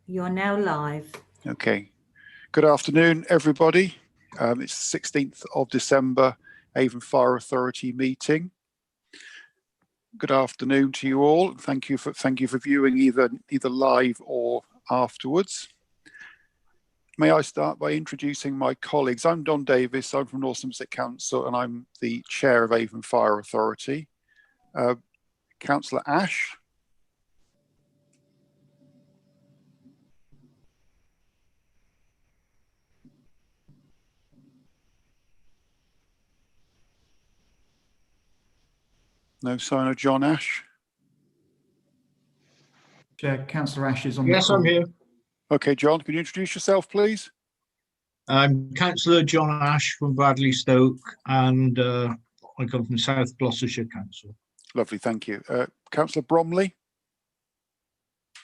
You're now live. Okay. Good afternoon, everybody. It's the 16th of December, Avon Fire Authority meeting. Good afternoon to you all. Thank you for viewing either live or afterwards. May I start by introducing my colleagues. I'm Don Davis. I'm from North Somerset Council, and I'm the chair of Avon Fire Authority. Councillor Ash. No sign of John Ash. Chair, Councillor Ash is on Yes, the call. I'm here. Okay, John, can you introduce yourself, please? I'm Councillor John Ash from Bradley Stoke, and I come from South Gloucestershire Council. Lovely, thank you. Councillor Bromley.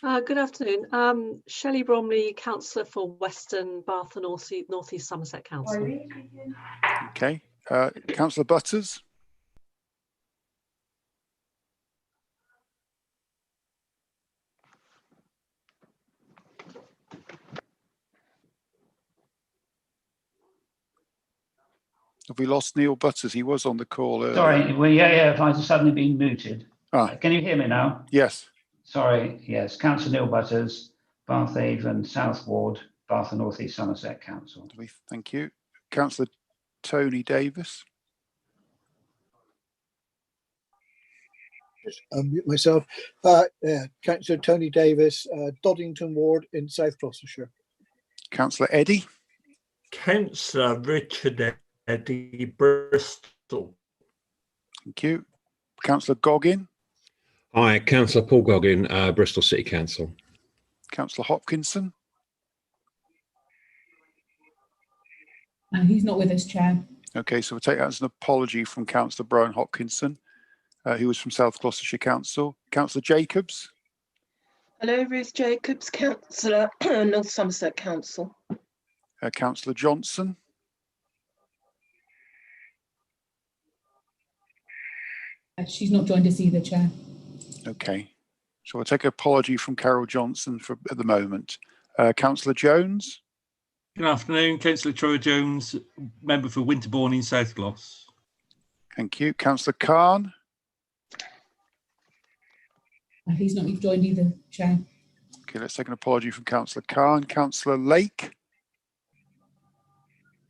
Good afternoon. Shelley Bromley, Councillor for Western Bath and North East Somerset Council. Okay. Councillor Butters. Have we lost Neil Butters? He was on the call earlier. Sorry, well, yeah, I've suddenly been muted. Ah. Can you hear me now? Yes. Sorry, yes. Councillor Neil Butters, Bath Avon, South Ward, Bath and North East Somerset Council. Thank you. Councillor Tony Davis. Myself, Councillor Tony Davis, Doddington Ward in South Gloucestershire. Councillor Eddie. Councillor Richard Eddie, Bristol. Thank you. Councillor Goggin. Hi, Councillor Paul Goggin, Bristol City Council. Councillor Hopkinson. He's not with us, Chair. Okay, so we'll take that as an apology from Councillor Brian Hopkinson, who was from South Gloucestershire Council. Councillor Jacobs. Hello, Ruth Jacobs, Councillor North Somerset Council. Councillor Johnson. She's not joined us either, Chair. Okay, so we'll take an apology from Carol Johnson at the moment. Councillor Jones. Good afternoon, Councillor Troy Jones, member for Winterbourne in South Gloss. Thank you. Councillor Khan. He's not joined either, Chair. Okay, let's take an apology from Councillor Khan. Councillor Lake.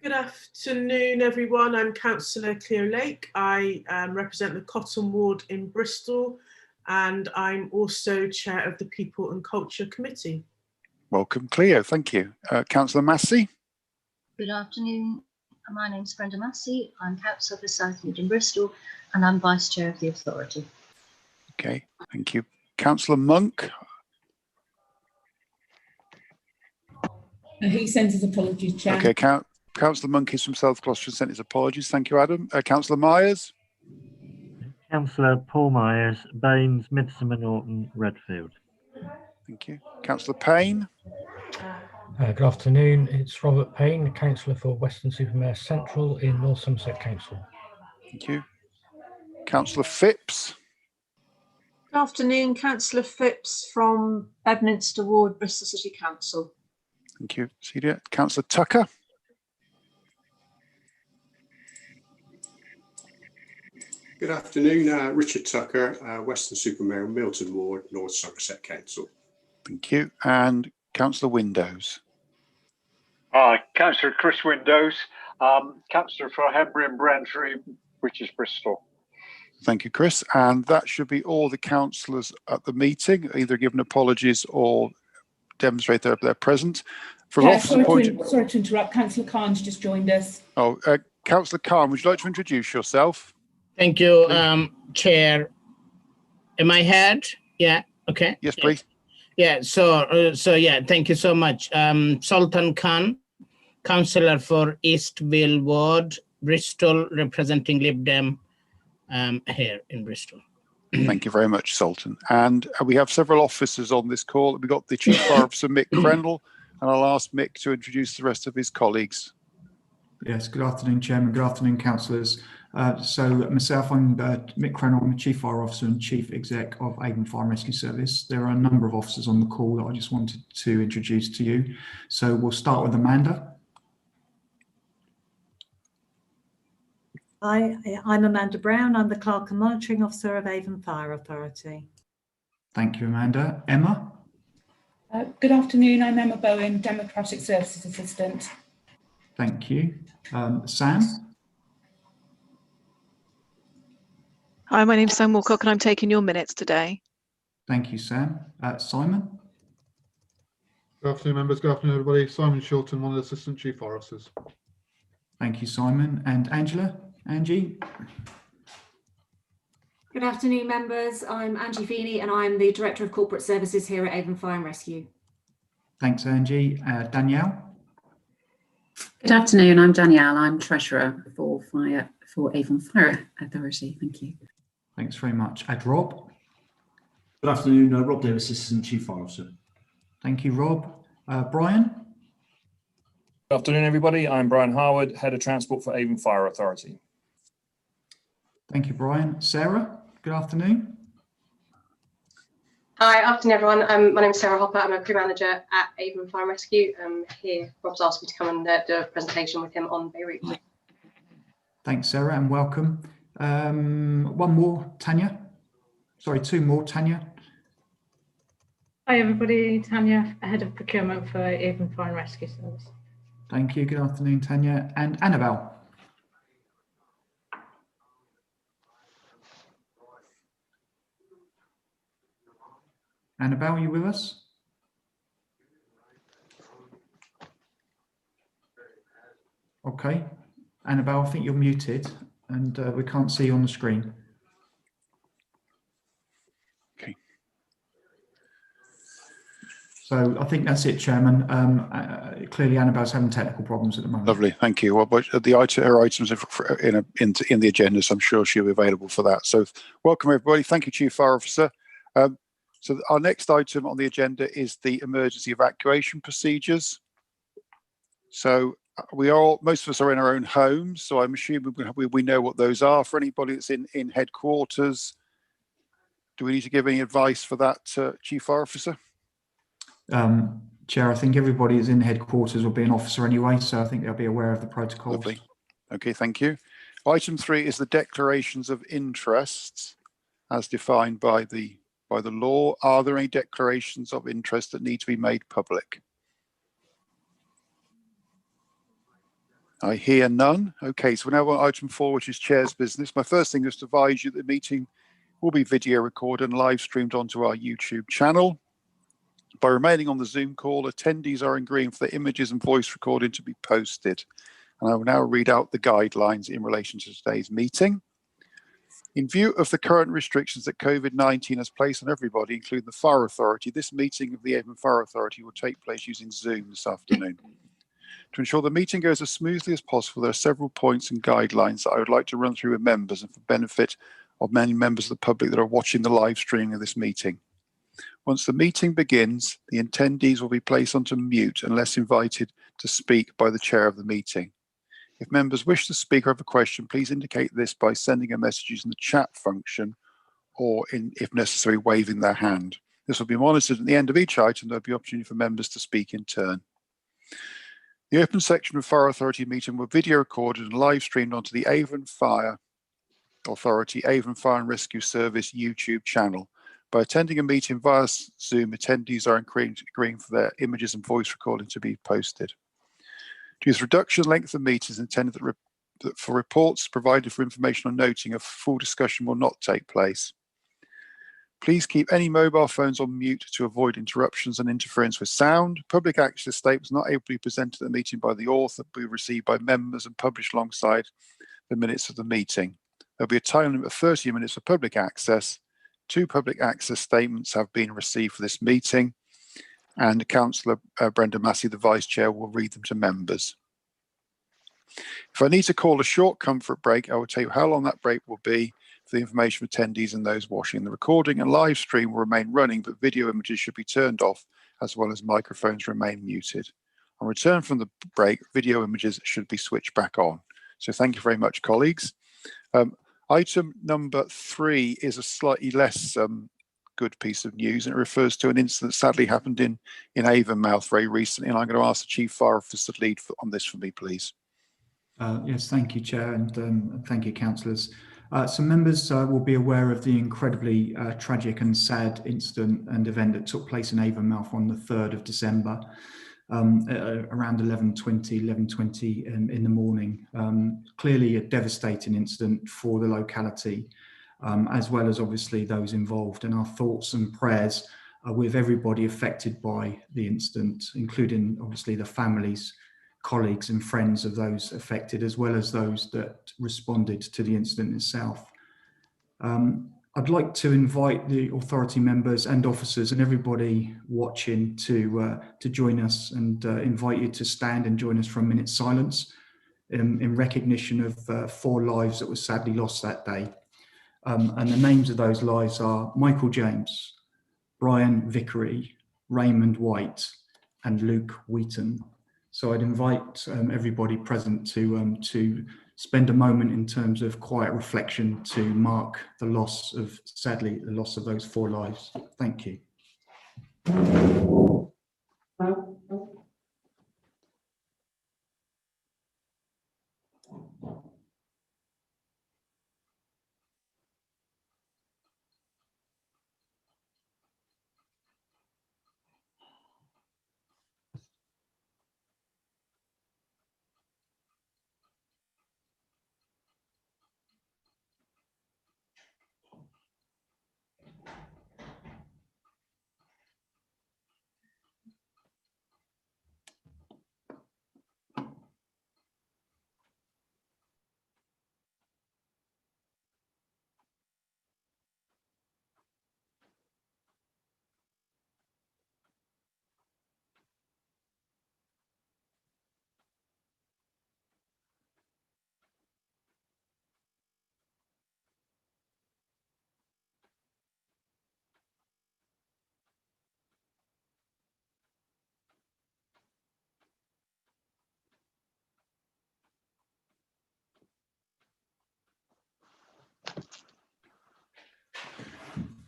Good afternoon, everyone. I'm Councillor Cleo Lake. I represent the Cotton Ward in Bristol, and I'm also chair of the People and Culture Committee. Welcome, Cleo. Thank you. Councillor Massey. Good afternoon. My name's Brenda Massey. I'm Councillor for South Mid in Bristol, and I'm Vice Chair of the Authority. Okay, thank you. Councillor Monk. He sends his apologies, Chair. Okay, Councillor Monk is from South Gloucestershire, sent his apologies. Thank you, Adam. Councillor Myers. Councillor Paul Myers, Baines, Midsummer Norton, Redfield. Thank you. Councillor Payne. Good afternoon. It's Robert Payne, Councillor for Weston-super-Mare Central in North Somerset Council. Thank you. Councillor Phipps. Good afternoon, Councillor Phipps from Bedminster Ward, Bristol City Council. Thank you, Celia. Councillor Tucker. Good afternoon, Richard Tucker, Weston-super-Mare, Milton Ward, North Somerset Council. Thank you. And Councillor Windows. Hi, Councillor Chris Windows, Councillor for Henbury and Brentford, which is Bristol. Thank you, Chris. And that should be all the councillors at the meeting, either given apologies or demonstrate they're present. From Chair, sorry to interrupt. Councillor Khan's just joined us. Oh, Councillor Khan, would you like to introduce yourself? Thank you, Chair. Am I heard? Yeah. Okay. Yes, please. Yeah. So yeah. Thank you so much. Sultan Khan, Councillor for Eastville Ward, Bristol, representing Lib Dem here in Bristol. Thank you very much, Sultan. And we have several officers on this call. We've got the Chief Fire Officer, Mick Crendell, and I'll ask Mick to introduce the rest of his colleagues. Yes, good afternoon, Chairman. Good afternoon, councillors. So myself, I'm Mick Crenell, I'm the Chief Fire Officer and Chief Exec of Avon Fire and Rescue Service. There are a number of officers on the call that I just wanted to introduce to you. So we'll start with Amanda. Hi, I'm Amanda Brown. I'm the Clerk and Monitoring Officer of Avon Fire Authority. Thank you, Amanda. Emma. Good afternoon, I'm Emma Bowen, Democratic Services Assistant. Thank you. Sam. Hi, my name's Sam Walcock and I'm taking your minutes today. Thank you, Sam. Simon. Good afternoon, members. Good afternoon, everybody. Simon Shilton, one of the Assistant Chief Fire Officers. Thank you, Simon. And Angela. Angie. Good afternoon, members. I'm Angie Feeney and I'm the Director of Corporate Services here at Avon Fire and Rescue. Thanks, Angie. Danielle. Good afternoon, I'm Danielle. I'm Treasurer for Avon Fire Authority. Thank you. Thanks very much. Rob. Good afternoon, Rob Davis, Assistant Chief Fire Officer. Thank you, Rob. Brian. Good afternoon, everybody. I'm Brian Harwood, Head of Transport for Avon Fire Authority. Thank you, Brian. Sarah, good afternoon. Hi, afternoon, everyone. My name is Sarah Hopper. I'm a crew manager at Avon Fire and Rescue. Here, Rob's asked me to come and do a presentation with him on Beirut. Thanks, Sarah, and welcome. One more, Tanya. Sorry, two more, Tanya. Hi, everybody. Tanya, Head of Procurement for Avon Fire and Rescue Service. Thank you. Good afternoon, Tanya. And Annabelle. Annabelle, are you with us? Okay. Annabelle, I think you're muted and we can't see you on the screen. Okay. So I think that's it, Chairman. Clearly, Annabelle's having technical problems at the moment. Lovely, thank you. Well, but her items are in the agenda, so I'm sure she'll be available for that. So welcome, everybody. Thank you, Chief Fire Officer. So our next item on the agenda is the emergency evacuation procedures. So most of us are in our own homes, so I'm assuming we know what those are. For anybody that's in headquarters, do we need to give any advice for that, Chief Fire Officer? Chair, I think everybody is in headquarters will be an officer anyway, so I think they'll be aware of the protocols. Lovely. Okay, thank you. Item 3 is the declarations of interests as defined by the law. Are there any declarations of interest that need to be made public? I hear none. Okay, so now on item 4, which is Chair's business. My first thing is to advise you that the meeting will be video recorded and live streamed onto our YouTube channel. By remaining on the Zoom call, attendees are agreeing for the images and voice recording to be posted. And I will now read out the guidelines in relation to today's meeting. In view of the current restrictions that COVID-19 has placed on everybody, including the Fire Authority, this meeting of the Avon Fire Authority will take place using Zoom this afternoon. To ensure the meeting goes as smoothly as possible, there are several points and guidelines that I would like to run through with members and for benefit of many members of the public that are watching the live streaming of this meeting. Once the meeting begins, the attendees will be placed onto mute unless invited to speak by the chair of the meeting. If members wish to speak or have a question, please indicate this by sending a message using the chat function or, if necessary, waving their hand. This will be monitored at the end of each item. There will be opportunity for members to speak in turn. The open section of Fire Authority meeting will be video recorded and live streamed onto the Avon Fire Authority, Avon Fire and Rescue Service YouTube channel. By attending a meeting via Zoom, attendees are agreeing for their images and voice recording to be posted. Due to the reduction length of meetings intended that for reports provided for information or noting, a full discussion will not take place. Please keep any mobile phones on mute to avoid interruptions and interference with sound. Public access statements not able to be presented at the meeting by the author will be received by members and published alongside the minutes of the meeting. There'll be a time limit of 30 minutes for public access. 2 public access statements have been received for this meeting, and Councillor Brenda Massey, the Vice Chair, will read them to members. If I need to call a short comfort break, I will tell you how long that break will be for the information of attendees and those watching. The recording and live stream will remain running, but video images should be turned off, as well as microphones remain muted. On return from the break, video images should be switched back on. So thank you very much, colleagues. Item number 3 is a slightly less good piece of news, and it refers to an incident that sadly happened in Avonmouth very recently, and I'm going to ask the Chief Fire Officer to lead on this for me, please. Yes, thank you, Chair, and thank you, councillors. So members will be aware of the incredibly tragic and sad incident and event that took place in Avonmouth on the 3rd of December, around 11:20 in the morning. Clearly a devastating incident for the locality, as well as obviously those involved, and our thoughts and prayers are with everybody affected by the incident, including obviously the families, colleagues and friends of those affected, as well as those that responded to the incident itself. I'd like to invite the authority members and officers and everybody watching to join us, and invite you to stand and join us for a minute's silence in recognition of 4 lives that were sadly lost that day. And the names of those lives are Michael James, Brian Vickery, Raymond White and Luke Wheaton. So I'd invite everybody present to spend a moment in terms of quiet reflection to mark the loss of, sadly, the loss of those 4 lives. Thank you.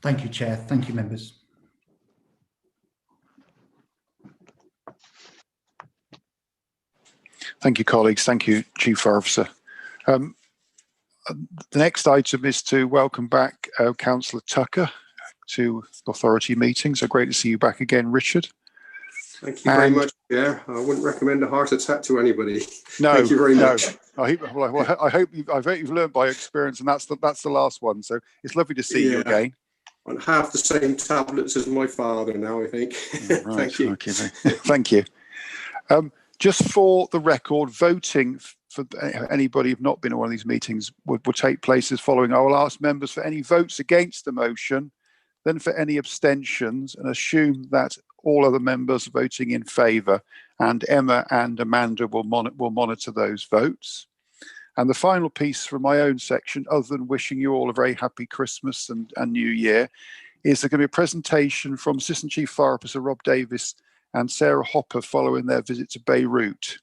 Thank you, Chair. Thank you, members. Thank you, colleagues. Thank you, Chief Fire Officer. The next item is to welcome back Councillor Tucker to authority meeting. So great to see you back again, Richard. Thank you very much, Chair. I wouldn't recommend a heart attack to anybody. No, thank you very much. I hope you've learned by experience, and that's the last one. So it's lovely to see you again. On half the same tablets as my father now, I think. Right, thank you. Okay, thank you. Just for the record, voting for anybody who've not been at one of these meetings will take place as following. I will ask members for any votes against the motion, then for any abstentions, and assume that all other members are voting in favour, and Emma and Amanda will monitor those votes. And the final piece from my own section, other than wishing you all a very happy Christmas and New Year, is there going to be a presentation from Assistant Chief Fire Officer Rob Davis and Sarah Hopper following their visit to Beirut.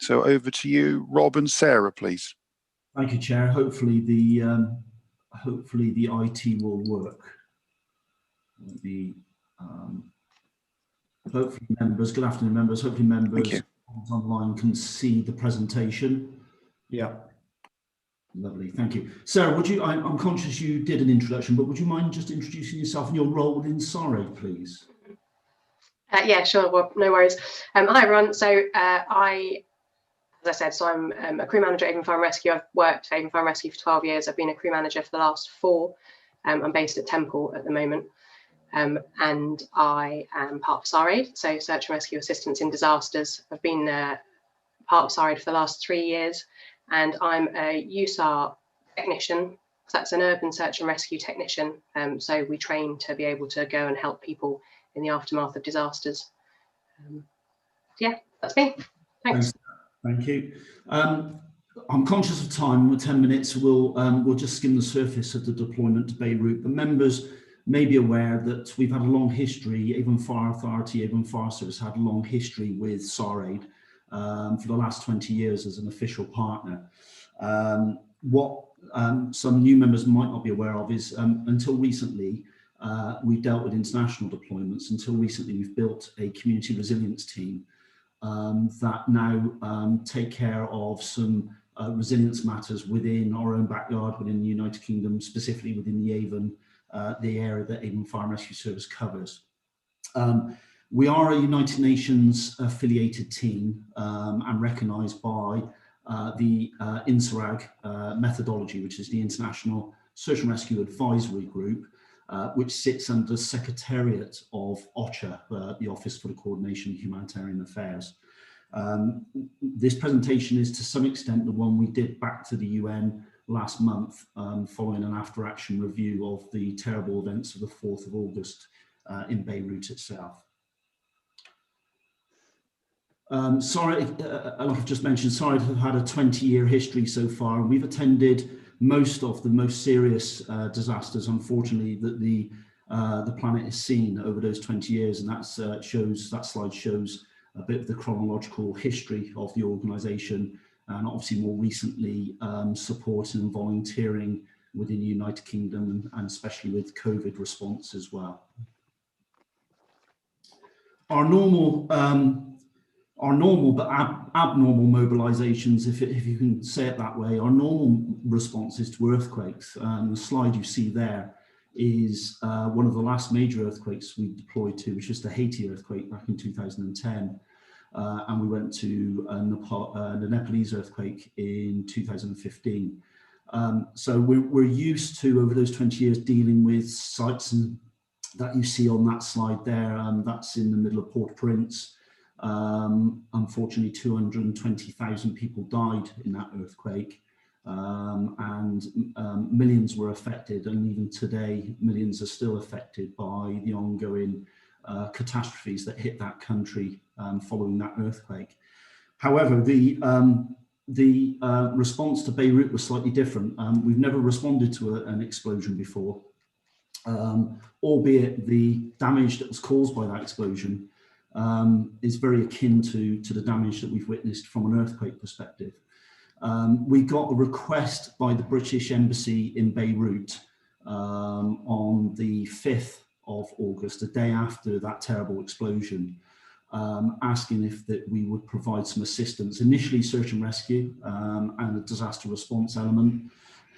So over to you, Rob and Sarah, please. Thank you, Chair. Hopefully the IT will work. Hopefully members, good afternoon members, hopefully members online can see the presentation. Yeah. Lovely, thank you. Sarah, would you, I'm conscious you did an introduction, but would you mind just introducing yourself and your role in SARE, please? Yeah, sure, well, no worries. Hi everyone, so as I said, so I'm a crew manager at Avon Fire and Rescue. I've worked at Avon Fire and Rescue for 12 years. I've been a crew manager for the last 4. I'm based at Temple at the moment. And I am part of SARE, so Search and Rescue Assistance in Disasters. I've been part of SARE for the last 3 years, and I'm a USAR technician. So that's an urban search and rescue technician. So we train to be able to go and help people in the aftermath of disasters. Yeah, that's me. Thanks. Thank you. I'm conscious of time. With 10 minutes, we'll just skim the surface of the deployment to Beirut. But members may be aware that we've had a long history. Avon Fire Authority, Avon Fire Service had a long history with SARE for the last 20 years as an official partner. What some new members might not be aware of is until recently, we've dealt with international deployments. Until recently, we've built a community resilience team that now take care of some resilience matters within our own backyard, within the United Kingdom, specifically within the Avon, the area that Avon Fire and Rescue Service covers. We are a United Nations affiliated team and recognised by the INSARAG methodology, which is the International Search and Rescue Advisory Group, which sits under the Secretariat of OCHA, the Office for the Coordination of Humanitarian Affairs. This presentation is to some extent the one we did back to the UN last month, following an after-action review of the terrible events of the 4th of August in Beirut itself. Sorry, like I've just mentioned, SARA have had a 20-year history so far, and we've attended most of the most serious disasters, unfortunately, that the planet has seen over those 20 years, and that slide shows a bit of the chronological history of the organisation, and obviously more recently supporting and volunteering within the United Kingdom, and especially with COVID response as well. Our normal but abnormal mobilisations, if you can say it that way, our normal responses to earthquakes. The slide you see there is one of the last major earthquakes we deployed to, which was the Haiti earthquake back in 2010. And we went to the Nepalese earthquake in 2015. So we're used to, over those 20 years, dealing with sites that you see on that slide there. That's in the middle of Port-au-Prince. Unfortunately, 220,000 people died in that earthquake, and millions were affected, and even today millions are still affected by the ongoing catastrophes that hit that country following that earthquake. However, the response to Beirut was slightly different. We've never responded to an explosion before, albeit the damage that was caused by that explosion is very akin to the damage that we've witnessed from an earthquake perspective. We got a request by the British Embassy in Beirut on the 5th of August, the day after that terrible explosion, asking if we would provide some assistance, initially search and rescue and a disaster response element.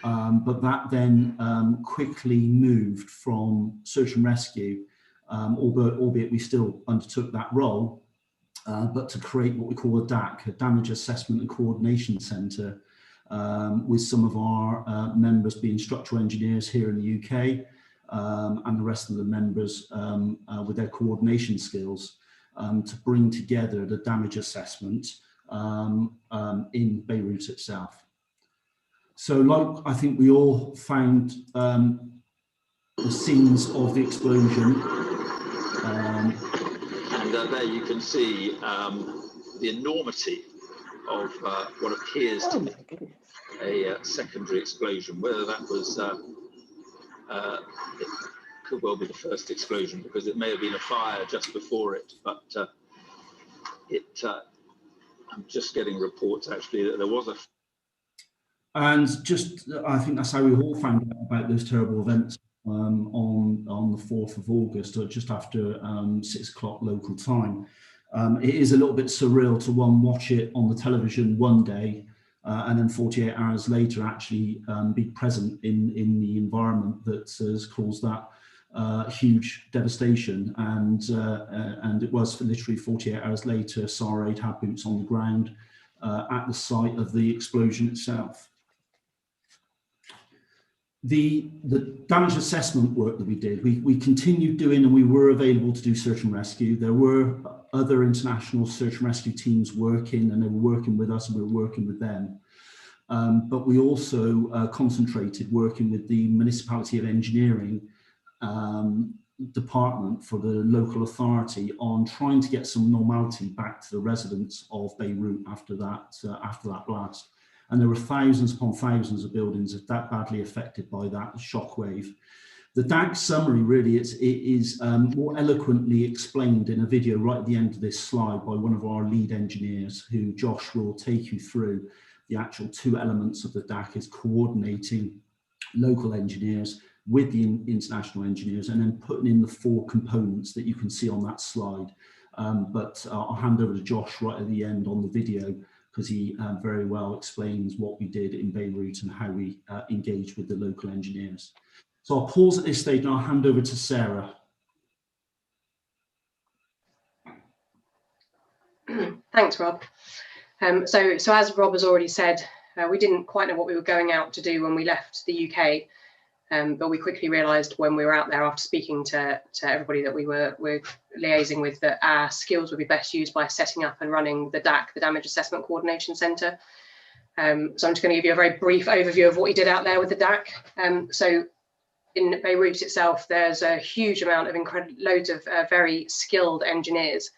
But that then quickly moved from search and rescue, albeit we still undertook that role, but to create what we call a DACC, a Damage Assessment and Coordination Centre, with some of our members being structural engineers here in the UK, and the rest of the members with their coordination skills to bring together the damage assessment in Beirut itself. So like I think we all found the scenes of the explosion. There you can see the enormity of what appears to be a secondary explosion. Whether that was, it could well be the first explosion, because it may have been a fire just before it, but I'm just getting reports actually that there was a... And just, I think that's how we all found out about those terrible events on the 4th of August, or just after 6 o'clock local time. It is a little bit surreal to watch it on the television one day and then 48 hours later actually be present in the environment that has caused that huge devastation. And it was for literally 48 hours later, SAR 8 had boots on the ground at the site of the explosion itself. The damage assessment work that we did, we continued doing, and we were available to do search and rescue. There were other international search and rescue teams working, and they were working with us and we were working with them. But we also concentrated working with the Municipality of Engineering department for the local authority on trying to get some normality back to the residents of Beirut after that blast. And there were thousands upon thousands of buildings that badly affected by that shockwave. The DACC summary really is more eloquently explained in a video right at the end of this slide by one of our lead engineers, who Josh will take you through the actual two elements of the DACC is coordinating local engineers with the international engineers and then putting in the 4 components that you can see on that slide. But I'll hand over to Josh right at the end on the video, because he very well explains what we did in Beirut and how we engaged with the local engineers. So I'll pause at this stage and I'll hand over to Sarah. Thanks, Rob. So as Rob has already said, we didn't quite know what we were going out to do when we left the UK, but we quickly realised when we were out there, after speaking to everybody that we were liaising with, that our skills would be best used by setting up and running the DACC, the Damage Assessment Coordination Centre. So I'm just going to give you a very brief overview of what we did out there with the DACC. So in Beirut itself, there's a huge amount of loads of very skilled engineers,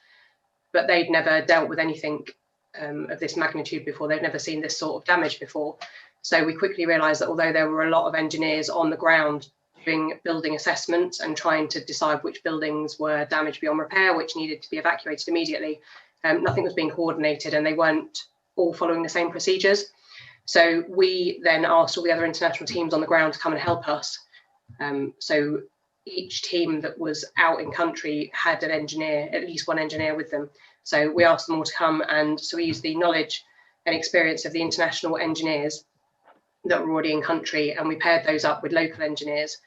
but they'd never dealt with anything of this magnitude before. They've never seen this sort of damage before. So we quickly realised that although there were a lot of engineers on the ground doing building assessments and trying to decide which buildings were damaged beyond repair, which needed to be evacuated immediately, nothing was being coordinated and they weren't all following the same procedures. So we then asked all the other international teams on the ground to come and help us. So each team that was out in country had an engineer, at least one engineer with them. So we asked them all to come, and so we used the knowledge and experience of the international engineers that were already in country, and we paired those up with local engineers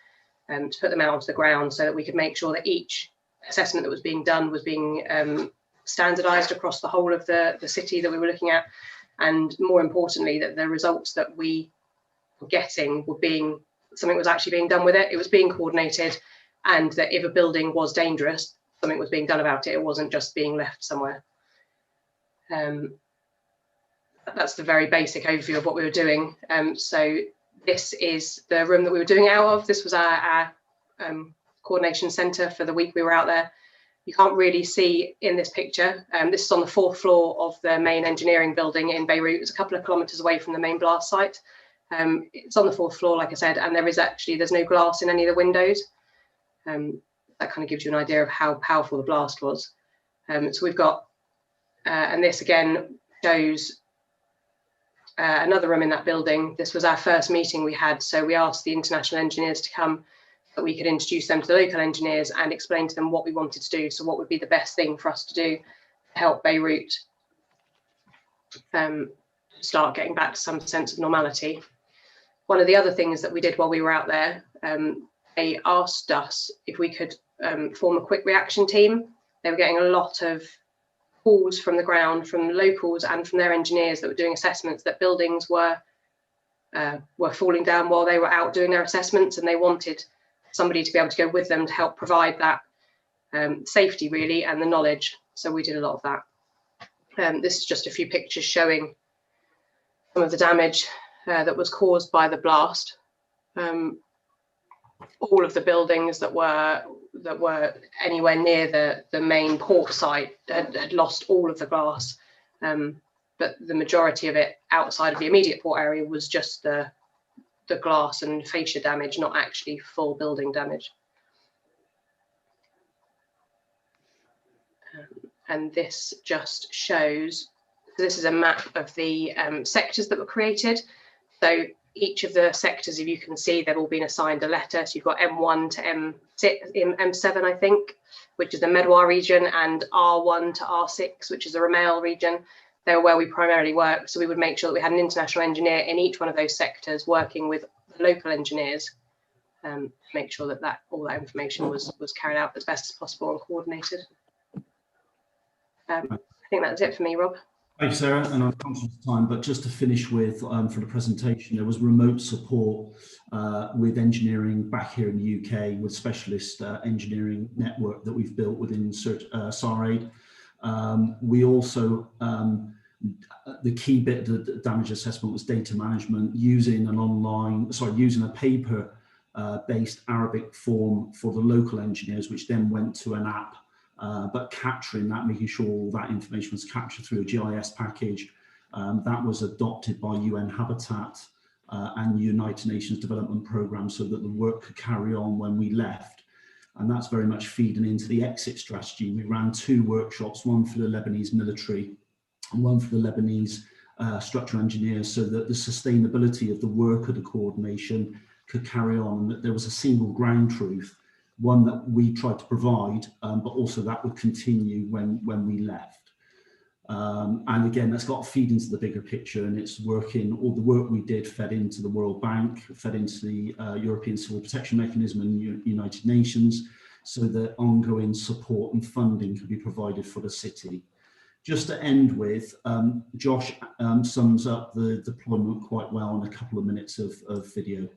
to put them out onto the ground so that we could make sure that each assessment that was being done was being standardised across the whole of the city that we were looking at, and more importantly, that the results that we were getting were being, something was actually being done with it. It was being coordinated, and that if a building was dangerous, something was being done about it. It wasn't just being left somewhere. That's the very basic overview of what we were doing. So this is the room that we were doing it out of. This was our coordination centre for the week we were out there. You can't really see in this picture. This is on the 4th floor of the main engineering building in Beirut. It's a couple of kilometres away from the main blast site. It's on the 4th floor, like I said, and there's no glass in any of the windows. That kind of gives you an idea of how powerful the blast was. So we've got, and this again shows another room in that building. This was our first meeting we had, so we asked the international engineers to come so that we could introduce them to the local engineers and explain to them what we wanted to do, so what would be the best thing for us to do to help Beirut start getting back to some sense of normality. One of the other things that we did while we were out there, they asked us if we could form a quick reaction team. They were getting a lot of calls from the ground, from locals and from their engineers that were doing assessments, that buildings were falling down while they were out doing their assessments, and they wanted somebody to be able to go with them to help provide that safety really and the knowledge. So we did a lot of that. This is just a few pictures showing some of the damage that was caused by the blast. All of the buildings that were anywhere near the main port site had lost all of the glass, but the majority of it outside of the immediate port area was just the glass and fascia damage, not actually full building damage. And this just shows, this is a map of the sectors that were created. So each of the sectors, if you can see, they've all been assigned a letter. So you've got M1 to M7, I think, which is the Medwar region, and R1 to R6, which is the Rumail region. They were where we primarily work. So we would make sure that we had an international engineer in each one of those sectors working with local engineers, make sure that all that information was carried out as best as possible and coordinated. I think that's it for me, Rob. Thank you, Sarah, and I'm conscious of time, but just to finish with, for the presentation, there was remote support with engineering back here in the UK with specialist engineering network that we've built within SAR-AID. We also, the key bit of the damage assessment was data management using using a paper-based Arabic form for the local engineers, which then went to an app. But capturing that, making sure all that information was captured through a GIS package that was adopted by UN Habitat and United Nations Development Programme, so that the work could carry on when we left. And that's very much feeding into the exit strategy. We ran 2 workshops, one for the Lebanese military and one for the Lebanese structural engineers so that the sustainability of the work of the coordination could carry on, and that there was a single ground truth, one that we tried to provide, but also that would continue when we left. And again, that's got to feed into the bigger picture, and it's working, all the work we did fed into the World Bank, fed into the European Civil Protection Mechanism and United Nations, so that ongoing support and funding can be provided for the city. Just to end with, Josh sums up the deployment quite well in a couple of minutes of video.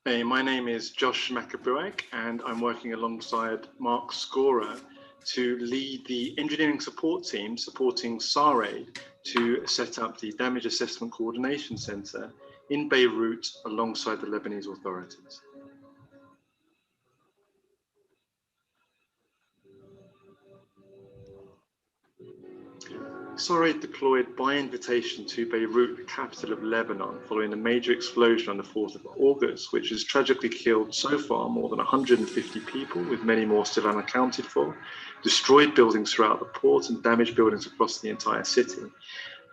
Hey, my name is Josh Makabuak, and I'm working alongside Mark Scorer to lead the engineering support team supporting SARAID to set up the Damage Assessment Coordination Center in Beirut alongside the Lebanese authorities. SARAID deployed by invitation to Beirut, the capital of Lebanon, following a major explosion on the 4th of August, which has tragically killed so far more than 150 people, with many more still unaccounted for, destroyed buildings throughout the port and damaged buildings across the entire city.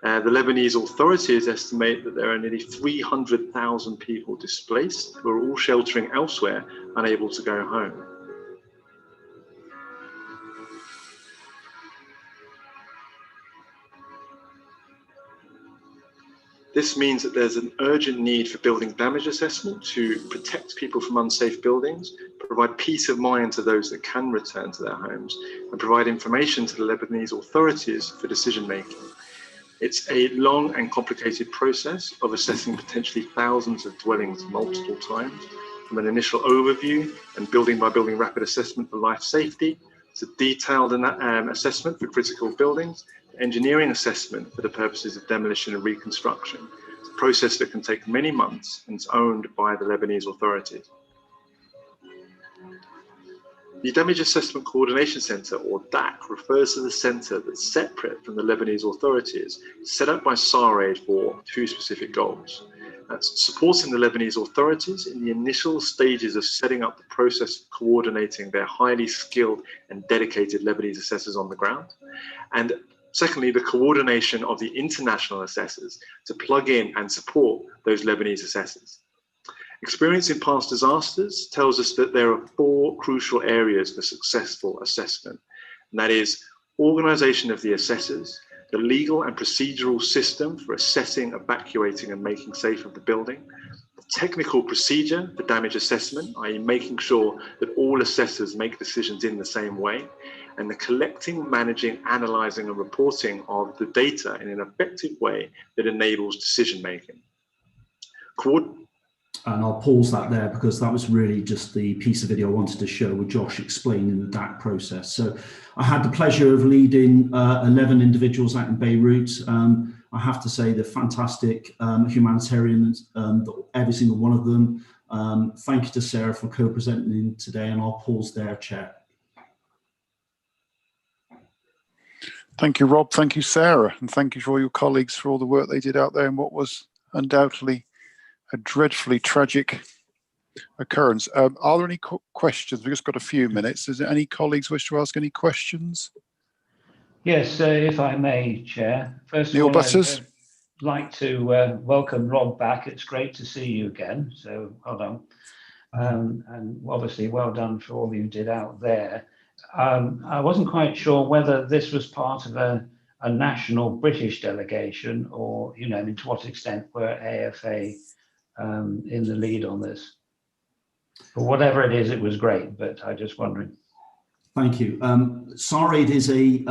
The Lebanese authorities estimate that there are nearly 300,000 people displaced, who are all sheltering elsewhere, unable to go home. This means that there's an urgent need for building damage assessment to protect people from unsafe buildings, provide peace of mind to those that can return to their homes, and provide information to the Lebanese authorities for decision making. It's a long and complicated process of assessing potentially thousands of dwellings multiple times, from an initial overview and building by building rapid assessment for life safety, to detailed assessment for critical buildings, engineering assessment for the purposes of demolition and reconstruction. It's a process that can take many months and is owned by the Lebanese authorities. The Damage Assessment Coordination Center, or DACC, refers to the center that's separate from the Lebanese authorities, set up by SARAID for two specific goals. That's supporting the Lebanese authorities in the initial stages of setting up the process of coordinating their highly skilled and dedicated Lebanese assessors on the ground. And secondly, the coordination of the international assessors to plug in and support those Lebanese assessors. Experience in past disasters tells us that there are four crucial areas for successful assessment, and that is organization of the assessors, the legal and procedural system for assessing, evacuating, and making safe of the building, the technical procedure for damage assessment, i.e. making sure that all assessors make decisions in the same way, and the collecting, managing, analyzing, and reporting of the data in an effective way that enables decision making. And I'll pause that there because that was really just the piece of video I wanted to show with Josh explaining the DACC process. So I had the pleasure of leading 11 individuals out in Beirut. I have to say they're fantastic humanitarians, every single one of them. Thank you to Sarah for co-presenting today, and I'll pause there, Chair. Thank you, Rob. Thank you, Sarah. And thank you for all your colleagues for all the work they did out there in what was undoubtedly a dreadfully tragic occurrence. Are there any questions? We've just got a few minutes. Is there any colleagues wish to ask any questions? Yes, if I may, Chair. First Neil of all, Butters. I'd like to welcome Rob back. It's great to see you again, so well done. And obviously well done for all you did out there. I wasn't quite sure whether this was part of a national British delegation or, you know, to what extent were AFA in the lead on this. But whatever it is, it was great, but I'm just wondering. Thank you. SARAID is a,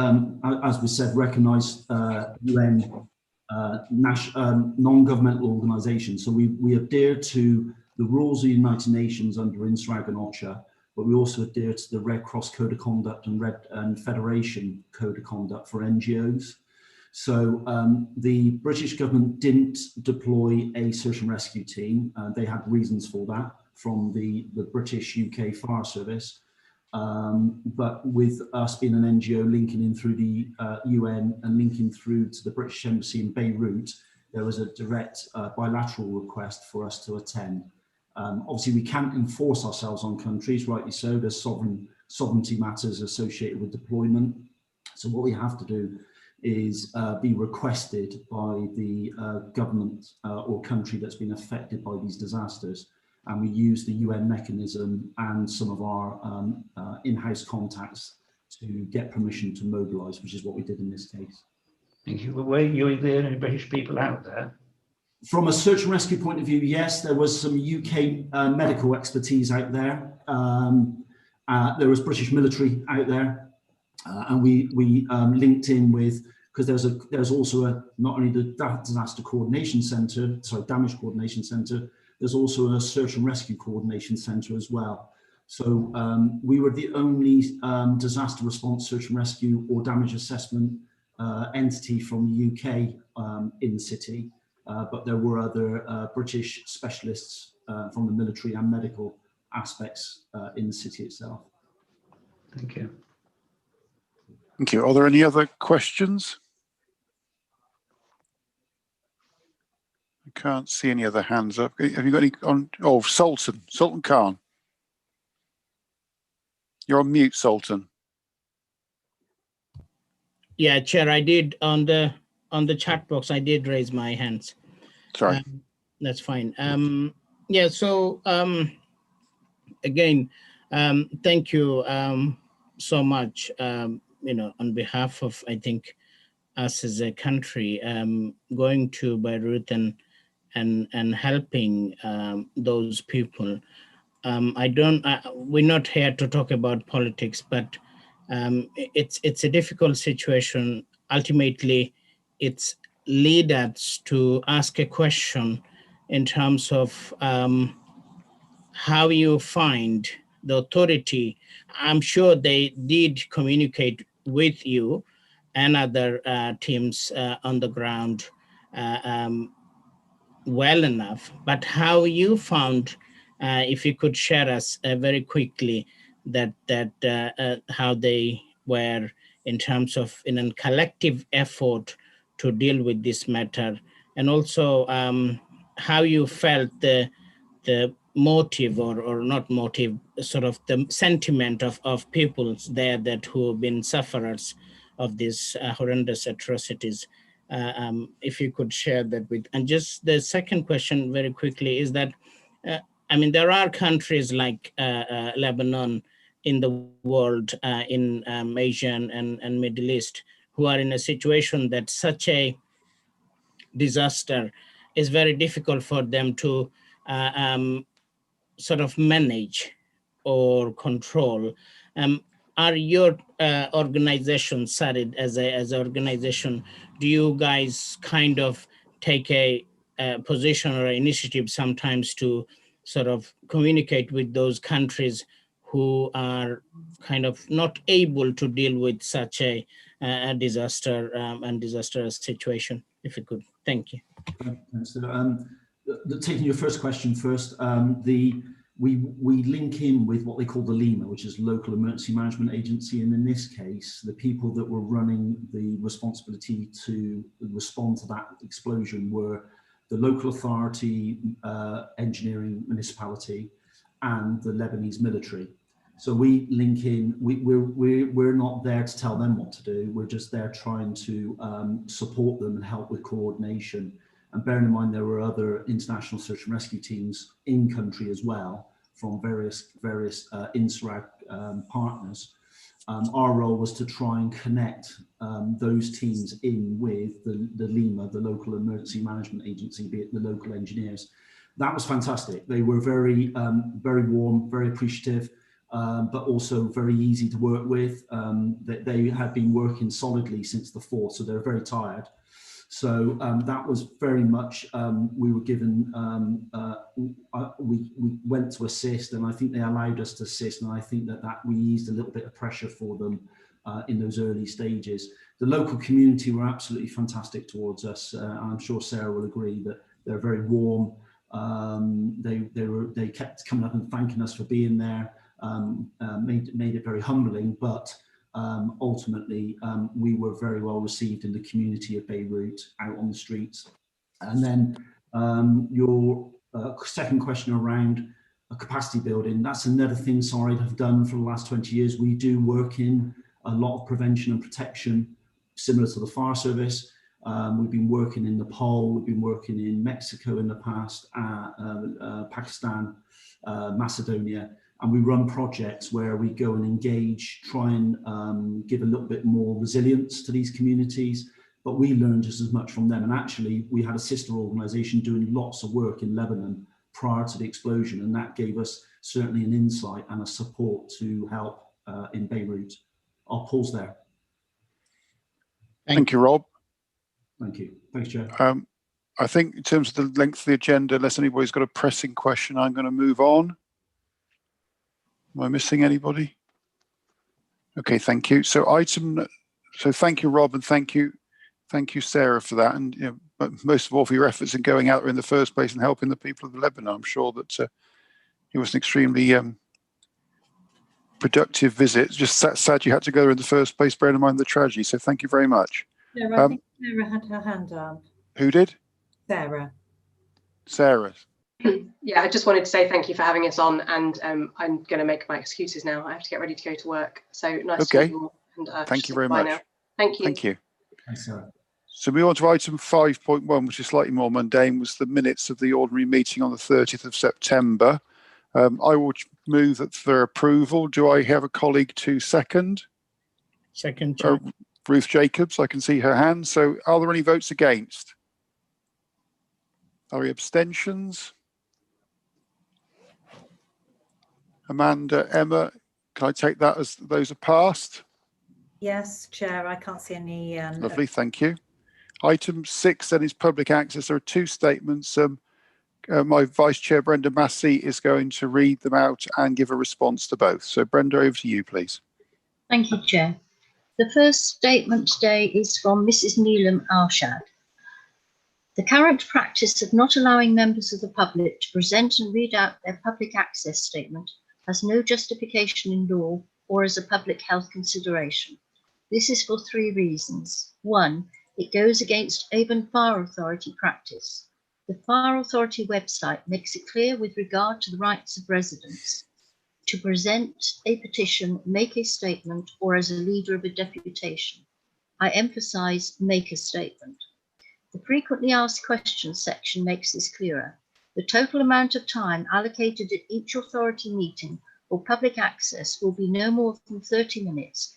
as we said, recognised UN non-governmental organisation. So we adhere to the rules of the United Nations under INSRAG and OCHA, but we also adhere to the Red Cross Code of Conduct and Federation Code of Conduct for NGOs. So the British government didn't deploy a search and rescue team. They had reasons for that from the British UK Fire Service. But with us being an NGO linking in through the UN and linking through to the British Embassy in Beirut, there was a direct bilateral request for us to attend. Obviously, we can't enforce ourselves on countries, rightly so. There's sovereignty matters associated with deployment. So what we have to do is be requested by the government or country that's been affected by these disasters. And we use the UN mechanism and some of our in-house contacts to get permission to mobilise, which is what we did in this case. Thank you. Were you the only British people out there? From a search and rescue point of view, yes, there was some UK medical expertise out there. There was British military out there, and we linked in with, because there's also not only the disaster coordination centre, sorry, damage coordination centre, there's also a search and rescue coordination centre as well. So we were the only disaster response, search and rescue or damage assessment entity from the UK in the city. But there were other British specialists from the military and medical aspects in the city itself. Thank you. Thank you. Are there any other questions? I can't see any other hands up. Have you got any on? Oh, Sultan Khan. You're on mute, Sultan. Yeah, Chair, I did on the chat box, I did raise my hands. Sorry. That's fine. Yeah, so again, thank you so much, on behalf of, I think, us as a country, going to Beirut and helping those people. We're not here to talk about politics, but it's a difficult situation. Ultimately, it's lead us to ask a question in terms of how you find the authority. I'm sure they did communicate with you and other teams on the ground well enough, but how you found, if you could share us very quickly that how they were in terms of in a collective effort to deal with this matter, and also how you felt the motive or not motive, sort of the sentiment of people there that who have been sufferers of these horrendous atrocities. If you could share that with, and just the second question very quickly is that, I mean, there are countries like Lebanon in the world, in Asia and Middle East, who are in a situation that such a disaster is very difficult for them to sort of manage or control. Are your organization, SARID, as an organization, do you guys kind of take a position or initiative sometimes to sort of communicate with those countries who are kind of not able to deal with such a disaster and disastrous situation? If you could, thank you. Thanks. Taking your first question first, we link in with what they call the LEMA, which is Local Emergency Management Agency, and in this case, the people that were running the responsibility to respond to that explosion were the local authority, engineering municipality, and the Lebanese military. So we link in. We're not there to tell them what to do. We're just there trying to support them and help with coordination. And bearing in mind there were other international search and rescue teams in country as well from various INSRAG partners. Our role was to try and connect those teams in with the LEMA, the Local Emergency Management Agency, be it the local engineers. That was fantastic. They were very warm, very appreciative, but also very easy to work with. They had been working solidly since the 4th, so they're very tired. So that was very much, we were given, we went to assist, and I think they allowed us to assist, and I think that we eased a little bit of pressure for them in those early stages. The local community were absolutely fantastic towards us, and I'm sure Sarah will agree that they're very warm. They kept coming up and thanking us for being there, made it very humbling, but ultimately, we were very well received in the community of Beirut, out on the streets. And then your second question around capacity building, that's another thing SARID have done for the last 20 years. We do work in a lot of prevention and protection similar to the fire service. We've been working in Nepal, we've been working in Mexico in the past, Pakistan, Macedonia, and we run projects where we go and engage, try and give a little bit more resilience to these communities, but we learn just as much from them. And actually, we had a sister organisation doing lots of work in Lebanon prior to the explosion, and that gave us certainly an insight and a support to help in Beirut. I'll pause there. Thank you, Rob. Thank you. Thanks, Chair. I think in terms of the length of the agenda, unless anybody's got a pressing question, I'm going to move on. Am I missing anybody? Okay, thank you. So thank you, Rob, and thank you, Sarah, for that, and but most of all for your efforts in going out there in the first place and helping the people of Lebanon. I'm sure that it was an extremely productive visit. Just sad you had to go there in the first place, bearing in mind the tragedy. So thank you very much. Yeah, I think Sarah had her hand up. Who did? Sarah. Sarah. Yeah, I just wanted to say thank you for having us on, and I'm going to make my excuses now. I have to get ready to go to work. So nice to meet you all. And, thank you very much. now. Thank you. Thank you. Thanks, Sarah. So we on to item 5.1, which is slightly more mundane, was the minutes of the ordinary meeting on the 30th of September. I will move that for approval. Do I have a colleague to second? Second, Chair. Ruth Jacobs, I can see her hand. So are there any votes against? Are there abstentions? Amanda, Emma, can I take that as those are passed? Yes, Chair, I can't see any. Lovely, thank you. Item 6 then is public access. There are two statements. My Vice Chair, Brenda Massey, is going to read them out and give a response to both. So Brenda, over to you, please. Thank you, Chair. The first statement today is from Mrs. Neelam Arshad. The current practice of not allowing members of the public to present and read out their public access statement has no justification in law or as a public health consideration. This is for three reasons. One, it goes against Avon Fire Authority practice. The Fire Authority website makes it clear with regard to the rights of residents to present a petition, make a statement, or as a leader of a deputation. I emphasize make a statement. The frequently asked questions section makes this clearer. The total amount of time allocated at each authority meeting for public access will be no more than 30 minutes,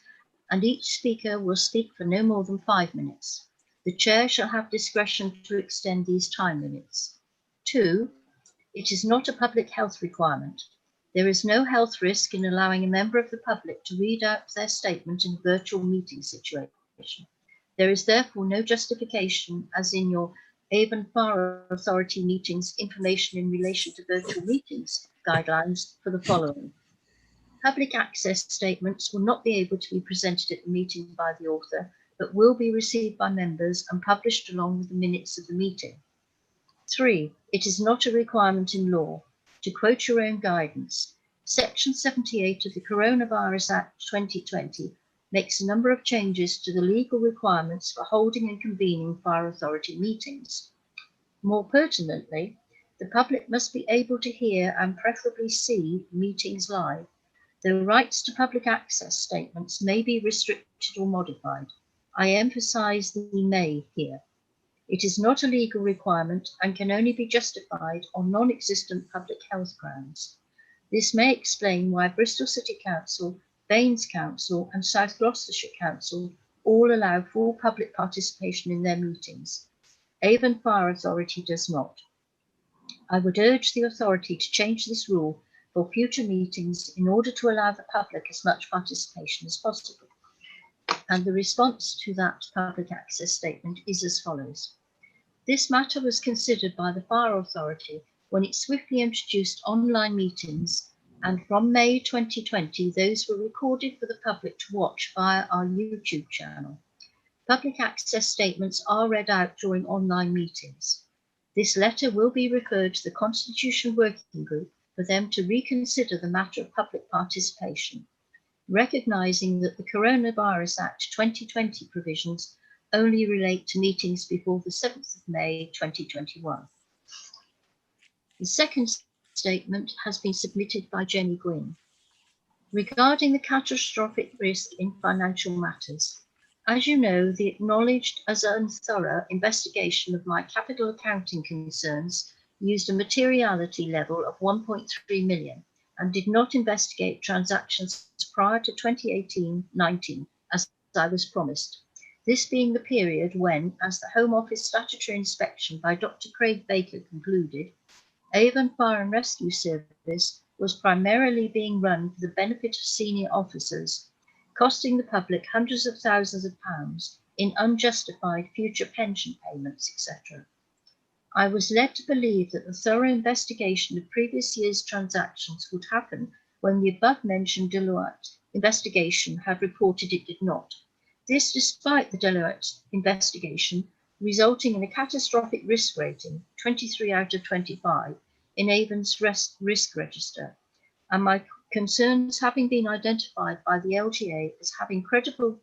and each speaker will speak for no more than 5 minutes. The chair shall have discretion to extend these time limits. 2, it is not a public health requirement. There is no health risk in allowing a member of the public to read out their statement in a virtual meeting situation. There is therefore no justification, as in your Avon Fire Authority meetings information in relation to virtual meetings guidelines for the following. Public access statements will not be able to be presented at the meeting by the author, but will be received by members and published along with the minutes of the meeting. 3, it is not a requirement in law. To quote your own guidance, Section 78 of the Coronavirus Act 2020 makes a number of changes to the legal requirements for holding and convening Fire Authority meetings. More pertinently, the public must be able to hear and preferably see meetings live. The rights to public access statements may be restricted or modified. I emphasize the may here. It is not a legal requirement and can only be justified on non-existent public health grounds. This may explain why Bristol City Council, Baines Council and South Gloucestershire Council all allow full public participation in their meetings. Avon Fire Authority does not. I would urge the authority to change this rule for future meetings in order to allow the public as much participation as possible. And the response to that public access statement is as follows. This matter was considered by the Fire Authority when it swiftly introduced online meetings, and from May 2020, those were recorded for the public to watch via our YouTube channel. Public access statements are read out during online meetings. This letter will be referred to the Constitution Working Group for them to reconsider the matter of public participation, recognising that the Coronavirus Act 2020 provisions only relate to meetings before the 7th of May 2021. The second statement has been submitted by Jenny Gwynn. Regarding the catastrophic risk in financial matters, As you know, the acknowledged as unthorough investigation of my capital accounting concerns used a materiality level of 1.3 million and did not investigate transactions prior to 2018-19 as I was promised. This being the period when, as the Home Office statutory inspection by Dr. Craig Baker concluded, Avon Fire and Rescue Service was primarily being run for the benefit of senior officers, costing the public hundreds of thousands of pounds in unjustified future pension payments, etc. I was led to believe that the thorough investigation of previous year's transactions would happen when the above-mentioned Deloitte investigation had reported it did not. This despite the Deloitte investigation resulting in a catastrophic risk rating, 23 out of 25, in Avon's risk register, and my concerns having been identified by the LGA as having credible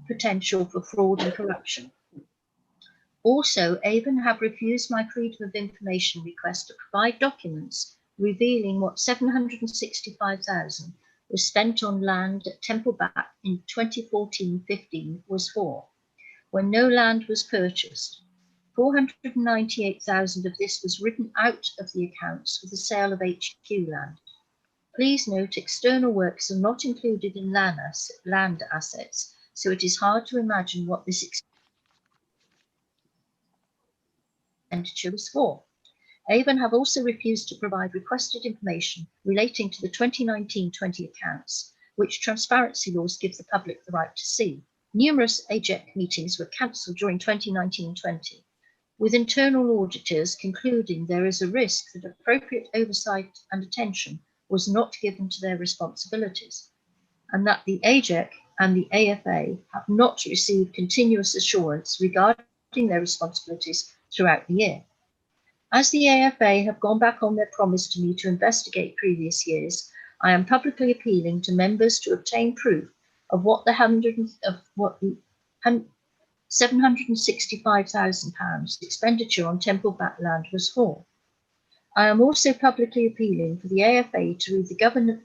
potential for fraud and corruption. Also, Avon have refused my Freedom of Information request to provide documents revealing what 765,000 was spent on land at Temple Back in 2014-15 was for, when no land was purchased. 498,000 of this was written out of the accounts for the sale of HQ land. Please note external works are not included in land assets, so it is hard to imagine what this expenditure was for. Avon have also refused to provide requested information relating to the 2019-20 accounts, which transparency laws give the public the right to see. Numerous AGEC meetings were cancelled during 2019-20, with internal auditors concluding there is a risk that appropriate oversight and attention was not given to their responsibilities, and that the AGEC and the AFA have not received continuous assurance regarding their responsibilities throughout the year. As the AFA have gone back on their promise to me to investigate previous years, I am publicly appealing to members to obtain proof of what the £765,000 expenditure on Temple Back land was for. I am also publicly appealing for the AFA to read the government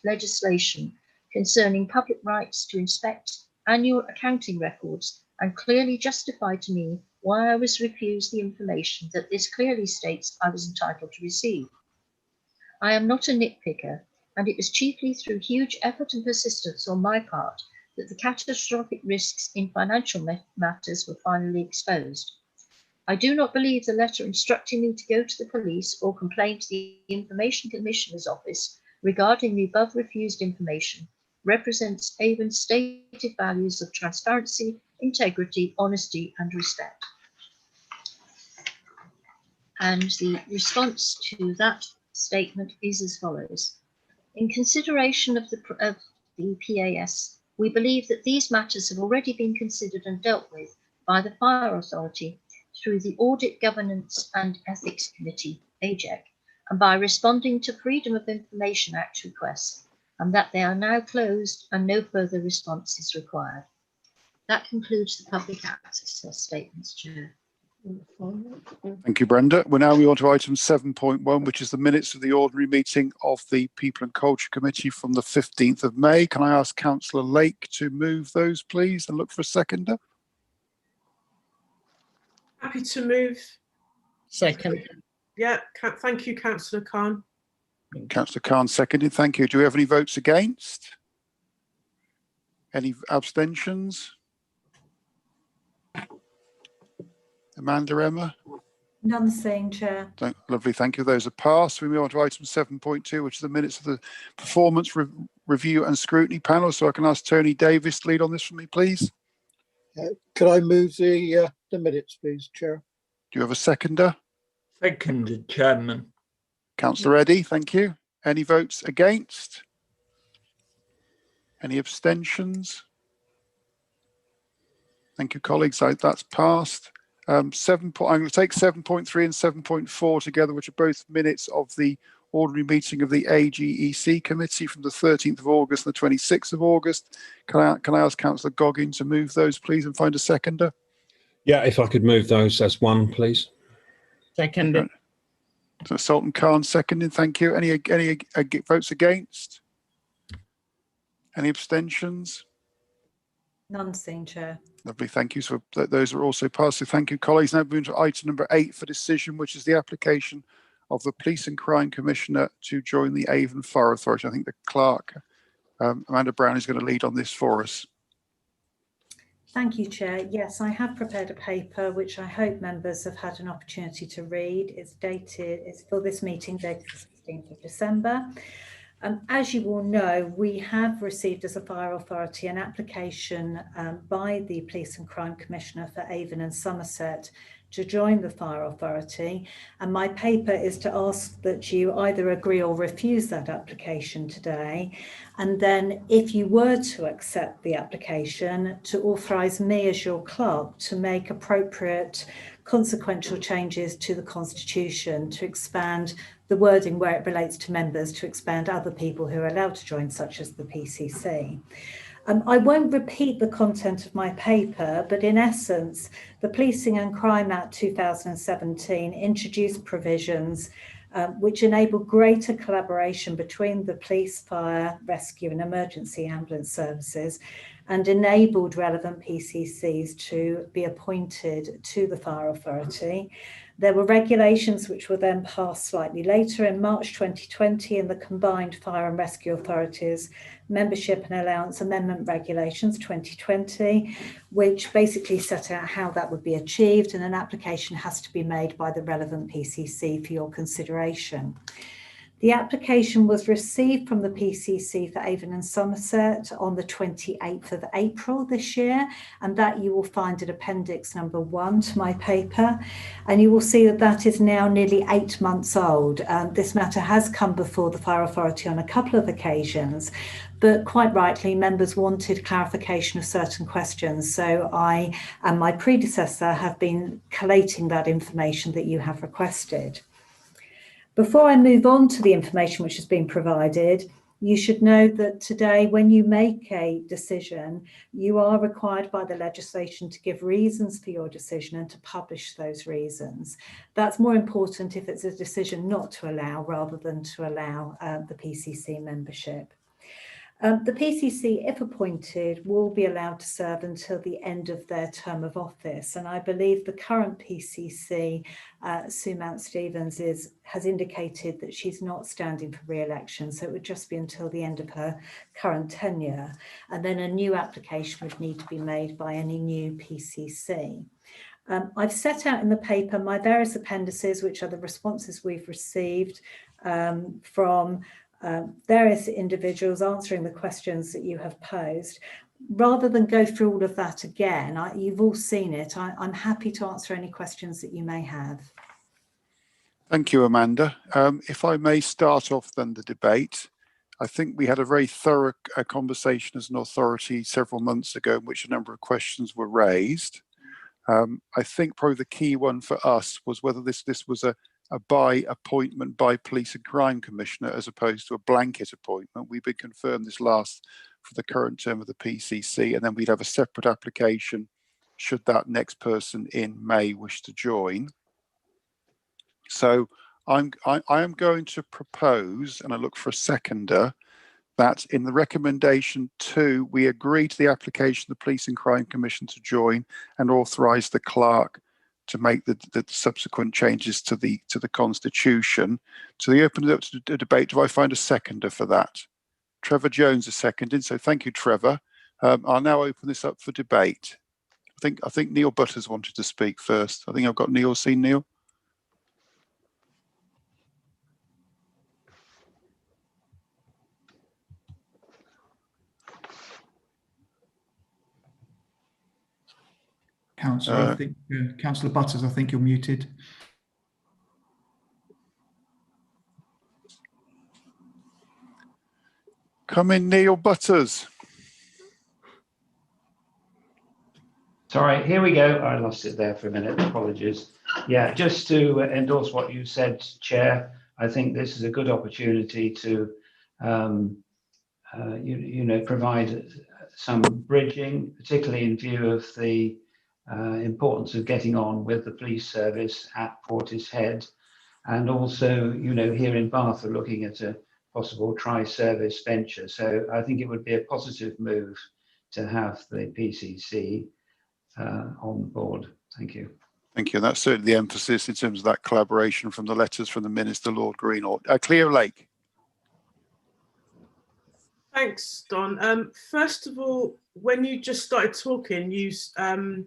legislation concerning public rights to inspect annual accounting records and clearly justify to me why I was refused the information that this clearly states I was entitled to receive. I am not a nitpicker, and it was chiefly through huge effort and persistence on my part that the catastrophic risks in financial matters were finally exposed. I do not believe the letter instructing me to go to the police or complain to the Information Commissioner's Office regarding the above refused information represents Avon's stated values of transparency, integrity, honesty, and respect. And the response to that statement is as follows. In consideration of the PAS, we believe that these matters have already been considered and dealt with by the Fire Authority through the Audit, Governance and Ethics Committee, AGEC, and by responding to Freedom of Information Act requests, and that they are now closed and no further response is required. That concludes the public access statements, Chair. Thank you, Brenda. We're now on to item 7.1, which is the minutes of the ordinary meeting of the People and Culture Committee from the 15th of May. Can I ask Councillor Lake to move those, please, and look for a seconder? Happy to move. Second. Yeah, thank you, Councillor Khan. Councillor Khan seconded. Thank you. Do we have any votes against? Any abstentions? Amanda, Emma? None the same, Chair. Lovely, thank you. Those are passed. We move on to item 7.2, which is the minutes of the Performance Review and Scrutiny Panel. So I can ask Tony Davis to lead on this for me, please. Could I move the minutes, please, Chair? Do you have a seconder? Seconded, Chairman. Councillor Eddy, thank you. Any votes against? Any abstentions? Thank you, colleagues. That's passed. I'm going to take 7.3 and 7.4 together, which are both minutes of the ordinary meeting of the AGEC committee from the 13th of August and the 26th of August. Can I ask Councillor Goggin to move those, please, and find a seconder? Yeah, if I could move those as one, please. Seconded. So Sultan Khan seconded. Thank you. Any votes against? Any abstentions? None seen, Chair. Lovely, thank you. So those are also passed. So thank you, colleagues. Now moving to item number 8 for decision, which is the application of the Police and Crime Commissioner to join the Avon Fire Authority. I think the clerk, Amanda Brown, is going to lead on this for us. Thank you, Chair. Yes, I have prepared a paper which I hope members have had an opportunity to read. It's for this meeting dated the 16th of December. As you all know, we have received as a fire authority an application by the Police and Crime Commissioner for Avon and Somerset to join the fire authority, and my paper is to ask that you either agree or refuse that application today, and then if you were to accept the application, to authorise me as your clerk to make appropriate consequential changes to the Constitution to expand the wording where it relates to members, to expand other people who are allowed to join, such as the PCC. I won't repeat the content of my paper, but in essence, the Policing and Crime Act 2017 introduced provisions which enable greater collaboration between the police, fire, rescue and emergency ambulance services, and enabled relevant PCCs to be appointed to the fire authority. There were regulations which were then passed slightly later in March 2020 in the Combined Fire and Rescue Authorities Membership and Allowance Amendment Regulations 2020, which basically set out how that would be achieved, and an application has to be made by the relevant PCC for your consideration. The application was received from the PCC for Avon and Somerset on the 28th of April this year, and that you will find at appendix number 1 to my paper. And you will see that that is now nearly 8 months old. This matter has come before the Fire Authority on a couple of occasions, but quite rightly, members wanted clarification of certain questions. So I and my predecessor have been collating that information that you have requested. Before I move on to the information which has been provided, you should know that today, when you make a decision, you are required by the legislation to give reasons for your decision and to publish those reasons. That's more important if it's a decision not to allow rather than to allow the PCC membership. The PCC, if appointed, will be allowed to serve until the end of their term of office. And I believe the current PCC, Sue Mount-Stevens, has indicated that she's not standing for re-election. So it would just be until the end of her current tenure. And then a new application would need to be made by any new PCC. I've set out in the paper my various appendices, which are the responses we've received from various individuals answering the questions that you have posed. Rather than go through all of that again, you've all seen it. I'm happy to answer any questions that you may have. Thank you, Amanda. If I may start off then the debate. I think we had a very thorough conversation as an authority several months ago in which a number of questions were raised. I think probably the key one for us was whether this was a by appointment by Police and Crime Commissioner as opposed to a blanket appointment. We've been confirmed this last for the current term of the PCC, and then we'd have a separate application should that next person in May wish to join. So I am going to propose, and I look for a seconder, that in the recommendation 2, we agree to the application of the Police and Crime Commission to join and authorise the clerk to make the subsequent changes to the Constitution. So they open it up to the debate. Do I find a seconder for that? Trevor Jones is seconded, so thank you, Trevor. I'll now open this up for debate. I think Neil Butters wanted to speak first. I think I've got Neil. Seen Neil? Councillor, Councillor Butters, I think you're muted. Come in, Neil Butters. Sorry, here we go. I lost it there for a minute. Apologies. Yeah, just to endorse what you said, Chair, I think this is a good opportunity to, provide some bridging, particularly in view of the importance of getting on with the police service at Portishead, and also, here in Bath, we're looking at a possible tri-service venture. So I think it would be a positive move to have the PCC on board. Thank you. Thank you. That's certainly the emphasis in terms of that collaboration from the letters from the Minister, Lord Greenall. Cleo Lake. Thanks, Don. First of all, when you just started talking, you and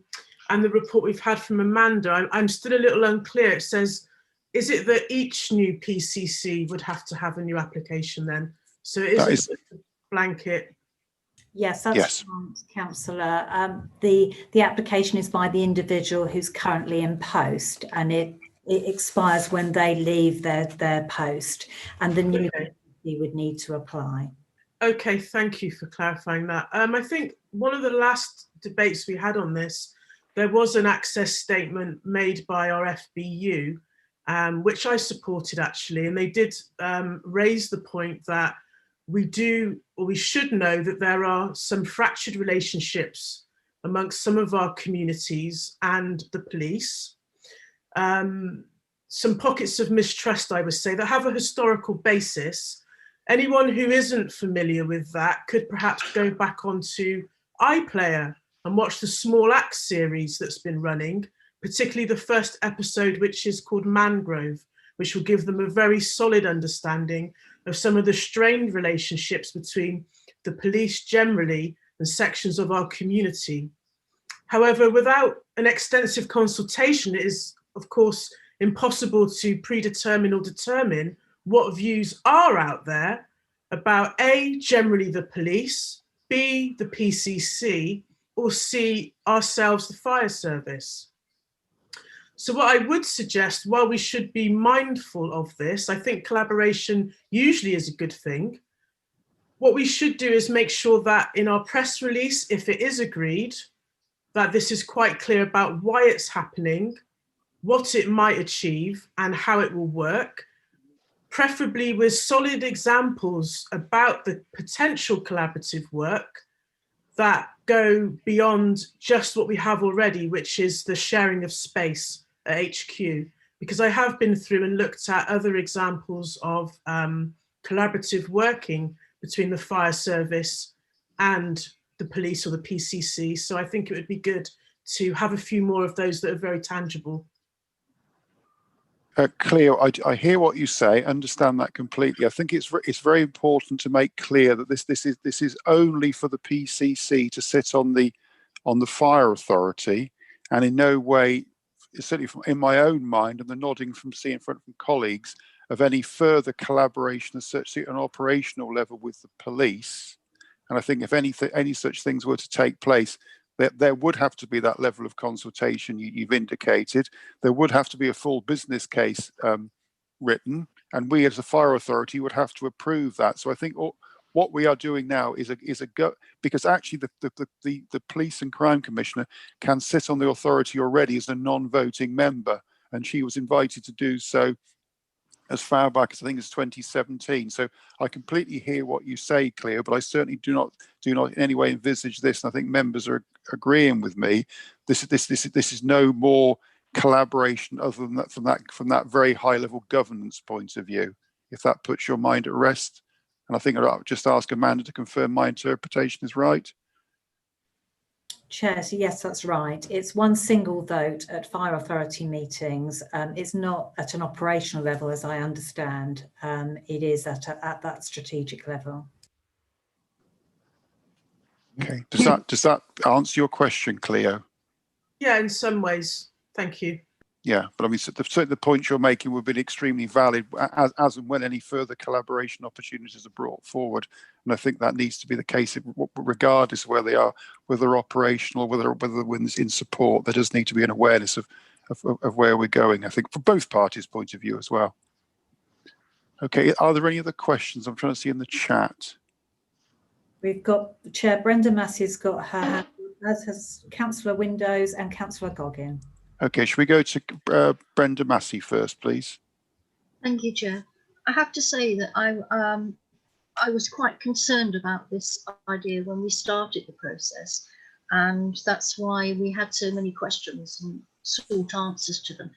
the report we've had from Amanda, I'm still a little unclear. It says, is it that each new PCC would have to have a new application then? So it isn't a blanket. Yes, that's right, Councillor. The application is by the individual who's currently in post, and it expires when they leave their post, and the new PCC would need to apply. Okay, thank you for clarifying that. I think one of the last debates we had on this, there was an access statement made by our FBU, which I supported actually, and they did raise the point that we should know that there are some fractured relationships amongst some of our communities and the police. Some pockets of mistrust, I would say, that have a historical basis. Anyone who isn't familiar with that could perhaps go back onto iPlayer and watch the Small Axe series that's been running, particularly the first episode, which is called Mangrove, which will give them a very solid understanding of some of the strained relationships between the police generally and sections of our community. However, without an extensive consultation, it is, of course, impossible to predetermine or determine what views are out there about A, generally the police, B, the PCC, or C, ourselves, the fire service. So what I would suggest, while we should be mindful of this, I think collaboration usually is a good thing. What we should do is make sure that in our press release, if it is agreed, that this is quite clear about why it's happening, what it might achieve, and how it will work, preferably with solid examples about the potential collaborative work that go beyond just what we have already, which is the sharing of space at HQ. Because I have been through and looked at other examples of collaborative working between the fire service and the police or the PCC. So I think it would be good to have a few more of those that are very tangible. Cleo, I hear what you say, understand that completely. I think it's very important to make clear that this is only for the PCC to sit on the fire authority, and in no way, certainly in my own mind, and the nodding from colleagues, of any further collaboration as such at an operational level with the police. And I think if any such things were to take place, there would have to be that level of consultation you've indicated. There would have to be a full business case written, and we as a fire authority would have to approve that. So I think what we are doing now is because actually the police and crime commissioner can sit on the authority already as a non-voting member, and she was invited to do so as far back as I think it's 2017. So I completely hear what you say, Cleo, but I certainly do not in any way envisage this, and I think members are agreeing with me. This is no more collaboration other than that from that very high level governance point of view, if that puts your mind at rest. And I think I'll just ask Amanda to confirm my interpretation is right. Chair, so yes, that's right. It's one single vote at fire authority meetings. It's not at an operational level, as I understand. It is at that strategic level. Okay. Does that answer your question, Cleo? Yeah, in some ways. Thank you. Yeah, but I mean, certainly the points you're making would be extremely valid as and when any further collaboration opportunities are brought forward. And I think that needs to be the case regardless of where they are, whether operational, whether in support. There does need to be an awareness of where we're going, I think, from both parties' point of view as well. Okay, are there any other questions? I'm trying to see in the chat. We've got Chair Brenda Massey's got her hand, as has Councillor Windows and Councillor Goggin. Okay, should we go to Brenda Massey first, please? Thank you, Chair. I have to say that I was quite concerned about this idea when we started the process, and that's why we had so many questions and sought answers to them.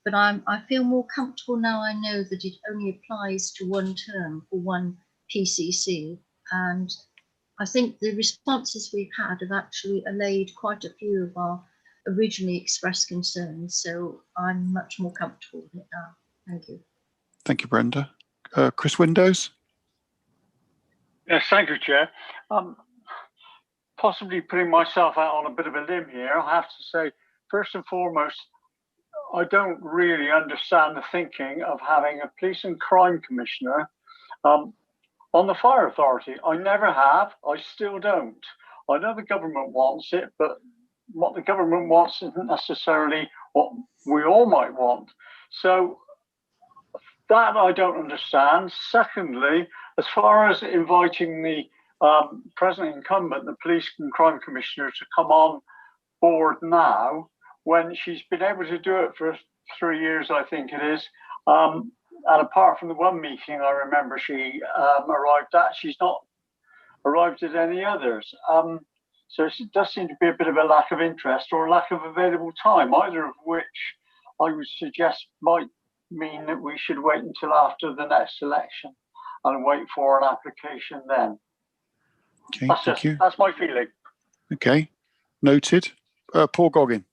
But I feel more comfortable now. I know that it only applies to one term for one PCC, and I think the responses we've had have actually allayed quite a few of our originally expressed concerns, so I'm much more comfortable with it now. Thank you. Thank you, Brenda. Chris Windows? Yes, thank you, Chair. Possibly putting myself out on a bit of a limb here, I have to say, first and foremost, I don't really understand the thinking of having a police and crime commissioner on the fire authority. I never have, I still don't. I know the government wants it, but what the government wants isn't necessarily what we all might want. So that I don't understand. Secondly, as far as inviting the present incumbent, the police and crime commissioner, to come on board now, when she's been able to do it for 3 years, I think it is. And apart from the one meeting I remember she arrived at, she's not arrived at any others. So it does seem to be a bit of a lack of interest or a lack of available time, either of which I would suggest might mean that we should wait until after the next election and wait for an application then. Okay, thank you. That's my feeling. Okay, noted. Paul Goggin.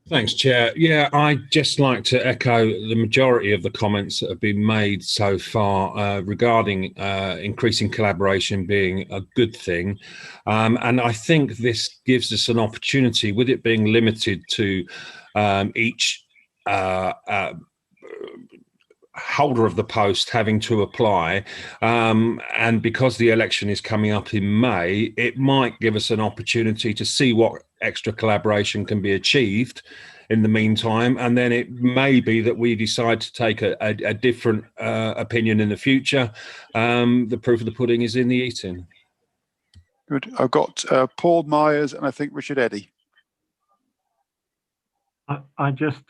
Thanks, Chair. Yeah, I'd just like to echo the majority of the comments that have been made so far regarding increasing collaboration being a good thing. And I think this gives us an opportunity, with it being limited to each holder of the post having to apply, and because the election is coming up in May, it might give us an opportunity to see what extra collaboration can be achieved in the meantime, and then it may be that we decide to take a different opinion in the future. The proof of the pudding is in the eating. Good. I've got Paul Myers and I think Richard Eddy. I just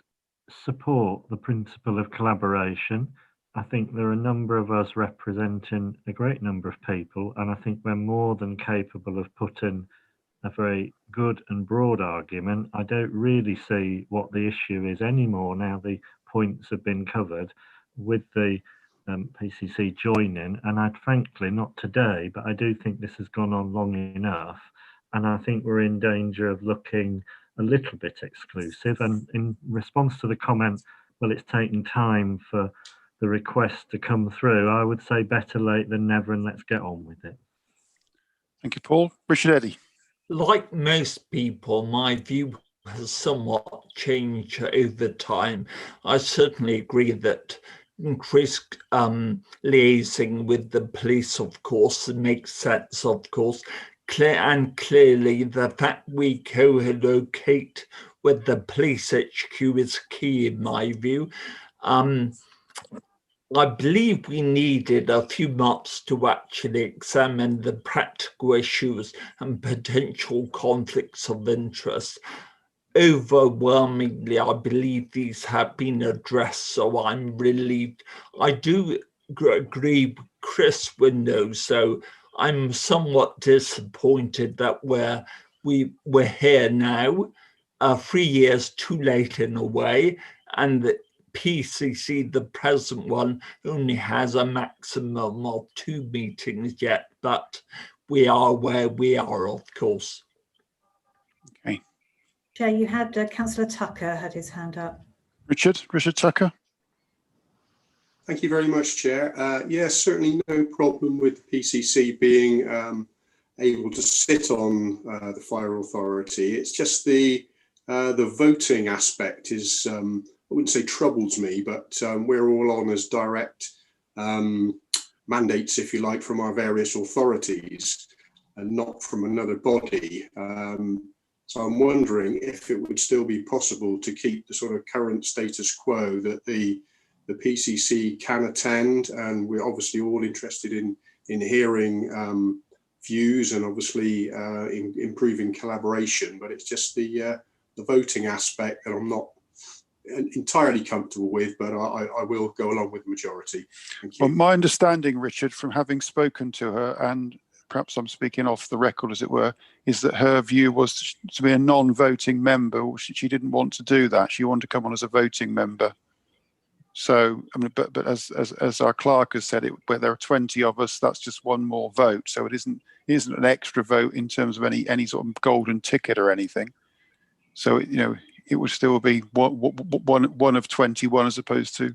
support the principle of collaboration. I think there are a number of us representing a great number of people, and I think we're more than capable of putting a very good and broad argument. I don't really see what the issue is anymore now the points have been covered with the PCC joining, and I'd frankly, not today, but I do think this has gone on long enough, and I think we're in danger of looking a little bit exclusive. And in response to the comment, well, it's taken time for the request to come through, I would say better late than never, and let's get on with it. Thank you, Paul. Richard Eddy. Like most people, my view has somewhat changed over time. I certainly agree that increased liaising with the police, of course, makes sense, of course. Clearly, the fact we co-locate with the police HQ is key in my view. I believe we needed a few months to actually examine the practical issues and potential conflicts of interest. Overwhelmingly, I believe these have been addressed, so I'm relieved. I do agree with Chris Windows, so I'm somewhat disappointed that we're here now, 3 years too late in a way, and that PCC, the present one, only has a maximum of 2 meetings yet, but we are where we are, of course. Okay. Chair, you had Councillor Tucker had his hand up. Richard Tucker. Thank you very much, Chair. Yes, certainly no problem with the PCC being able to sit on the fire authority. It's just the voting aspect is, I wouldn't say troubles me, but we're all on as direct mandates, if you like, from our various authorities and not from another body. So I'm wondering if it would still be possible to keep the sort of current status quo that the PCC can attend, and we're obviously all interested in hearing views and obviously in improving collaboration, but it's just the voting aspect that I'm not entirely comfortable with, but I will go along with the majority. Thank you. Well, my understanding, Richard, from having spoken to her, and perhaps I'm speaking off the record as it were, is that her view was to be a non-voting member. She didn't want to do that. She wanted to come on as a voting member. So, I mean, but as our clerk has said, where there are 20 of us, that's just one more vote. So it isn't an extra vote in terms of any sort of golden ticket or anything. So it would still be one of 21 as opposed to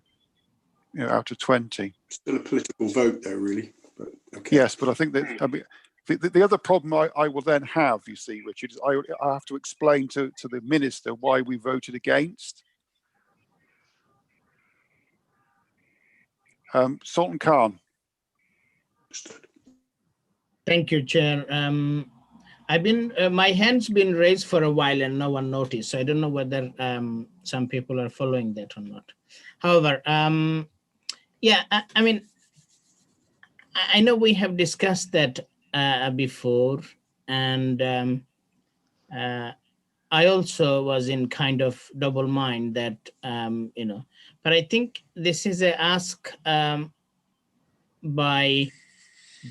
out of 20. Still a political vote, though, really. But okay. Yes, but I think that the other problem I will then have, you see, Richard, is I have to explain to the minister why we voted against. Sultan Khan. Thank you, Chair. I've been my hand's been raised for a while and no one noticed. So I don't know whether some people are following that or not. However, yeah, I mean, I know we have discussed that before, and I also was in kind of double mind that but I think this is a ask by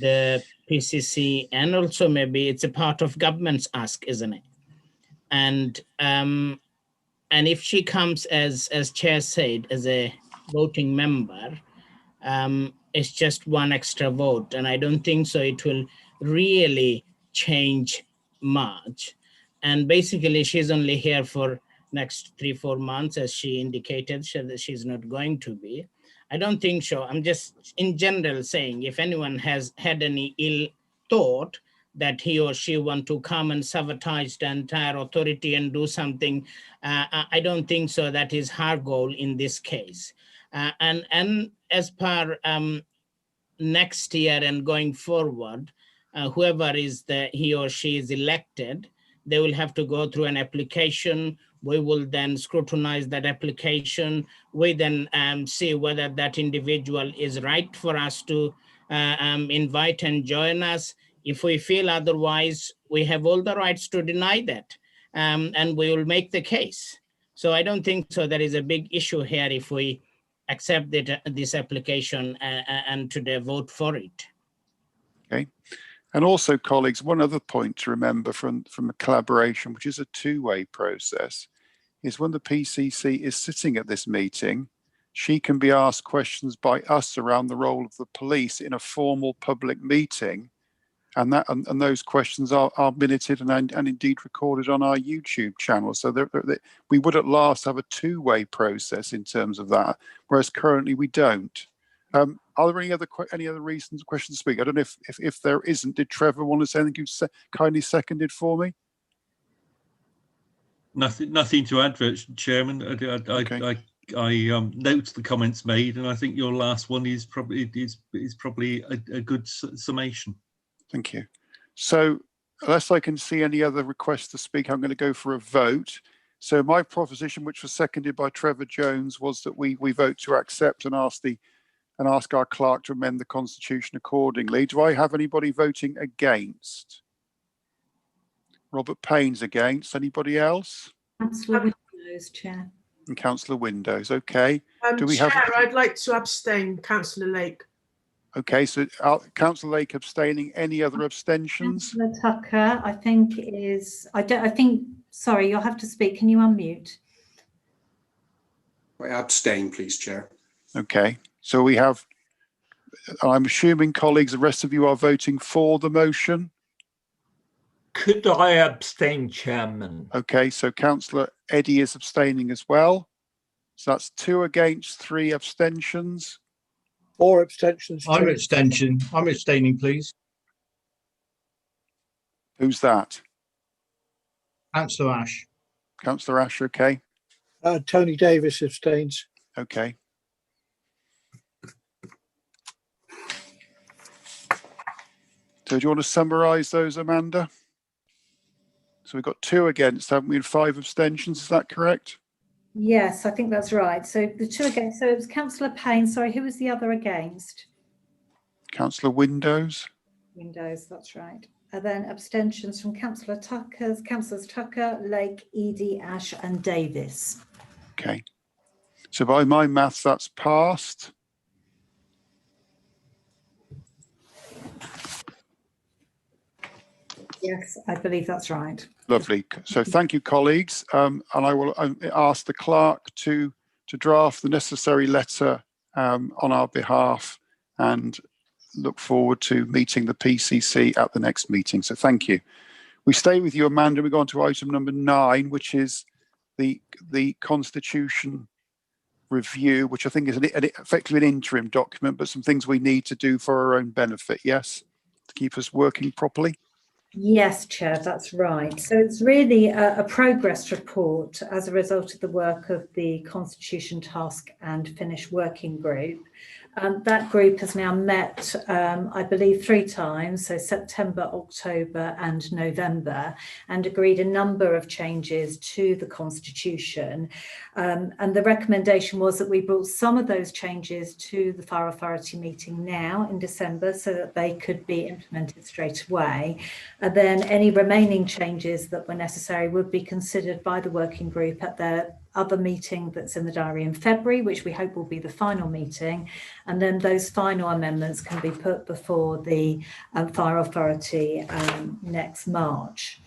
the PCC, and also maybe it's a part of government's ask, isn't it? And if she comes as Chair said, as a voting member, it's just one extra vote, and I don't think so it will really change much. And basically, she's only here for next 3-4 months, as she indicated that she's not going to be. I don't think so. I'm just in general saying, if anyone has had any ill thought that he or she want to come and sabotage the entire authority and do something, I don't think so. That is her goal in this case. And as per next year and going forward, whoever is he or she is elected, they will have to go through an application. We will then scrutinize that application. We then see whether that individual is right for us to invite and join us. If we feel otherwise, we have all the rights to deny that, and we will make the case. So I don't think so there is a big issue here if we accept this application and today vote for it. Okay. And also, colleagues, one other point to remember from a collaboration, which is a two-way process, is when the PCC is sitting at this meeting, she can be asked questions by us around the role of the police in a formal public meeting, and those questions are minuted and indeed recorded on our YouTube channel. So we would at last have a two-way process in terms of that, whereas currently we don't. Are there any other questions to speak? I don't know if there isn't. Did Trevor want to say anything? You kindly seconded for me. Nothing to add, Chairman. I note the comments made, and I think your last one is probably a good summation. Thank you. So, unless I can see any other requests to speak, I'm going to go for a vote. So, my proposition, which was seconded by Trevor Jones, was that we vote to accept and ask our clerk to amend the constitution accordingly. Do I have anybody voting against? Robert Payne's against. Anybody else? Councillor Windows, Chair. And Councillor Windows. Okay. Do we Chair, have? I'd like to abstain. Councillor Lake. Okay. So Councillor Lake abstaining. Any other abstentions? Councillor Tucker, I think is. Sorry, you'll have to speak. Can you unmute? I abstain, please, Chair. Okay. So we have. I'm assuming, colleagues, the rest of you are voting for the motion. Could I abstain, Chairman? Okay, so Councillor Eddy is abstaining as well. So that's 2 against, 3 abstentions. 4 abstentions. I'm abstaining, please. Who's that? Councillor Ash. Councillor Ash, okay. Tony Davis abstains. Okay. So do you want to summarise those, Amanda? So we've got 2 against, haven't we, and 5 abstentions, is that correct? Yes, I think that's right. So the 2 against, so it was Councillor Payne. Sorry, who was the other against? Councillor Windows. Windows, that's right. And then abstentions from Councillors Tucker, Lake, Eady, Ash and Davis. Okay. So by my maths, that's passed. Yes, I believe that's right. Lovely. So thank you, colleagues. And I will ask the clerk to to draft the necessary letter on our behalf, and look forward to meeting the PCC at the next meeting. So thank you. We stay with you, Amanda. We go on to item number 9, which is the Constitution review, which I think is effectively an interim document, but some things we need to do for our own benefit, yes, to keep us working properly. Yes, Chair, that's right. So it's really a progress report as a result of the work of the Constitution Task and Finish Working Group. That group has now met, I believe, 3 times, so September, October and November, and agreed a number of changes to the Constitution. And the recommendation was that we brought some of those changes to the Fire Authority meeting now in December so that they could be implemented straight away. And then any remaining changes that were necessary would be considered by the working group at their other meeting that's in the diary in February, which we hope will be the final meeting. And then those final amendments can be put before the Fire Authority next March.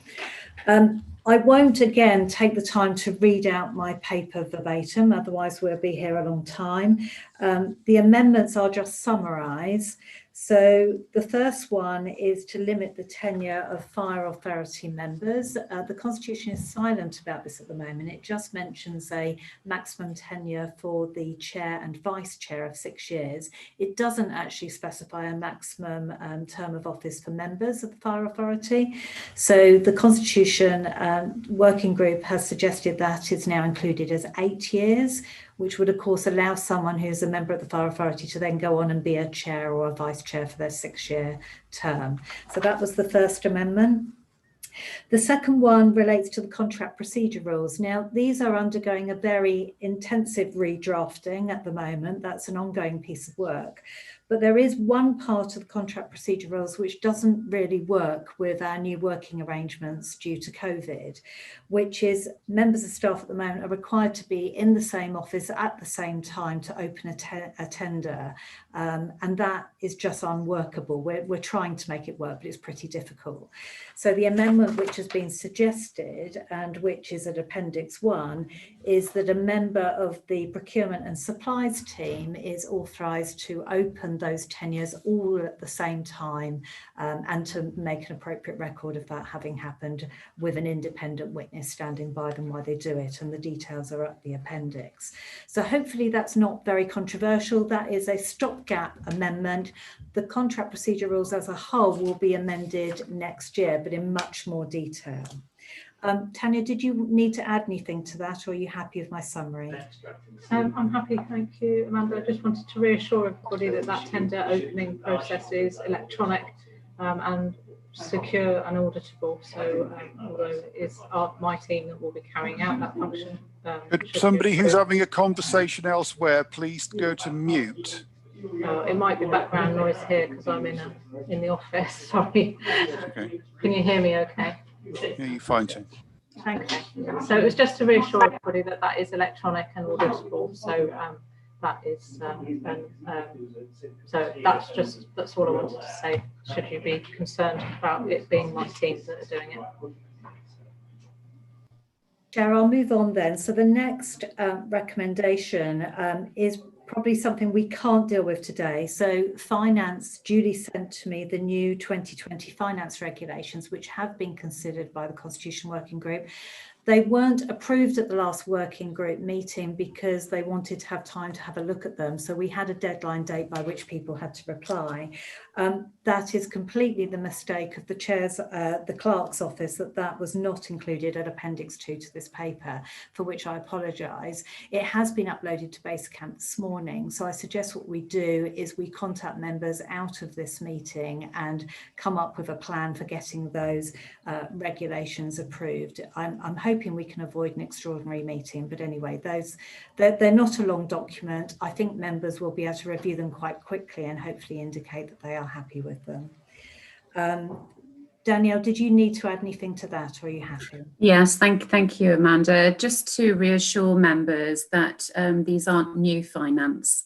I won't again take the time to read out my paper verbatim, otherwise we'll be here a long time. The amendments I'll just summarise. So the first one is to limit the tenure of Fire Authority members. The Constitution is silent about this at the moment. It just mentions a maximum tenure for the chair and vice chair of 6 years. It doesn't actually specify a maximum term of office for members of the Fire Authority. So the Constitution Working Group has suggested that is now included as 8 years, which would of course allow someone who's a member of the Fire Authority to then go on and be a chair or a vice chair for their 6-year term. So that was the first amendment. The second one relates to the contract procedure rules. Now, these are undergoing a very intensive redrafting at the moment. That's an ongoing piece of work. But there is one part of the contract procedure rules which doesn't really work with our new working arrangements due to COVID, which is members of staff at the moment are required to be in the same office at the same time to open a tender. And that is just unworkable. We're trying to make it work, but it's pretty difficult. So the amendment which has been suggested, and which is at Appendix 1, is that a member of the procurement and supplies team is authorised to open those tenures all at the same time, and to make an appropriate record of that having happened with an independent witness standing by them while they do it, and the details are at the appendix. So hopefully that's not very controversial. That is a stopgap amendment. The contract procedure rules as a whole will be amended next year, but in much more detail. Tanya, did you need to add anything to that, or are you happy with my summary? I'm happy, thank you, Amanda. I just wanted to reassure everybody that that tender opening process is electronic and secure and auditable. So although it is my team that will be carrying out that function. Could somebody who's having a conversation elsewhere please go to mute? It might be background noise here because I'm in the office. Sorry. Okay. Can you hear me okay? Yeah, you're fine too. Okay. So it was just to reassure everybody that that is electronic and auditable. So that is so that's all I wanted to say. Should you be concerned about it being my team that are doing it? Chair, I'll move on then. So the next recommendation is probably something we can't deal with today. So Finance duly sent to me the new 2020 finance regulations, which have been considered by the Constitution Working Group. They weren't approved at the last working group meeting because they wanted to have time to have a look at them. So we had a deadline date by which people had to reply. That is completely the mistake of the chair's, the clerk's office, that was not included at Appendix 2 to this paper, for which I apologise. It has been uploaded to Basecamp this morning. So I suggest what we do is we contact members out of this meeting and come up with a plan for getting those regulations approved. I'm hoping we can avoid an extraordinary meeting, but anyway, they're not a long document. I think members will be able to review them quite quickly and hopefully indicate that they are happy with them. Danielle, did you need to add anything to that, or are you happy? Yes, thank you, Amanda. Just to reassure members that these aren't new finance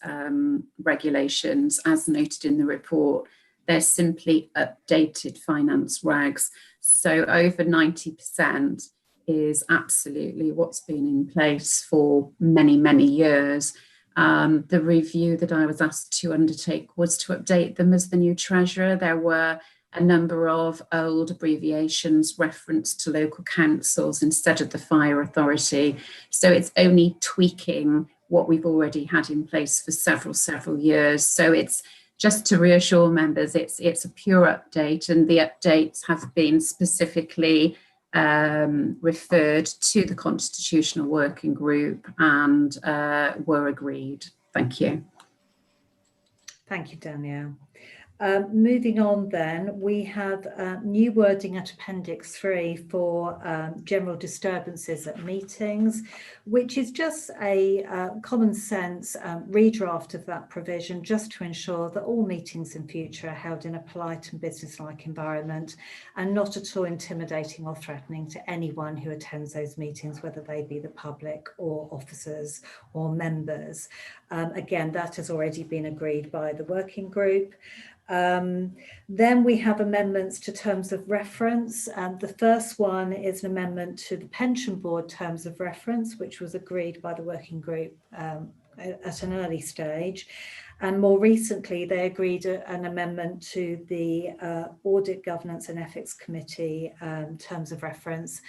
regulations, as noted in the report. They're simply updated finance regs. So over 90% is absolutely what's been in place for many, many years. The review that I was asked to undertake was to update them as the new treasurer. There were a number of old abbreviations referenced to local councils instead of the fire authority. So it's only tweaking what we've already had in place for several years. So it's just to reassure members, it's a pure update, and the updates have been specifically referred to the Constitutional Working Group and were agreed. Thank you. Thank you, Danielle. Moving on then, we have new wording at Appendix 3 for general disturbances at meetings, which is just a common sense redraft of that provision, just to ensure that all meetings in future are held in a polite and businesslike environment and not at all intimidating or threatening to anyone who attends those meetings, whether they be the public or officers or members. Again, that has already been agreed by the working group. Then we have amendments to terms of reference. The first one is an amendment to the pension board terms of reference, which was agreed by the working group at an early stage. And more recently, they agreed an amendment to the Audit, Governance and Ethics Committee terms of reference,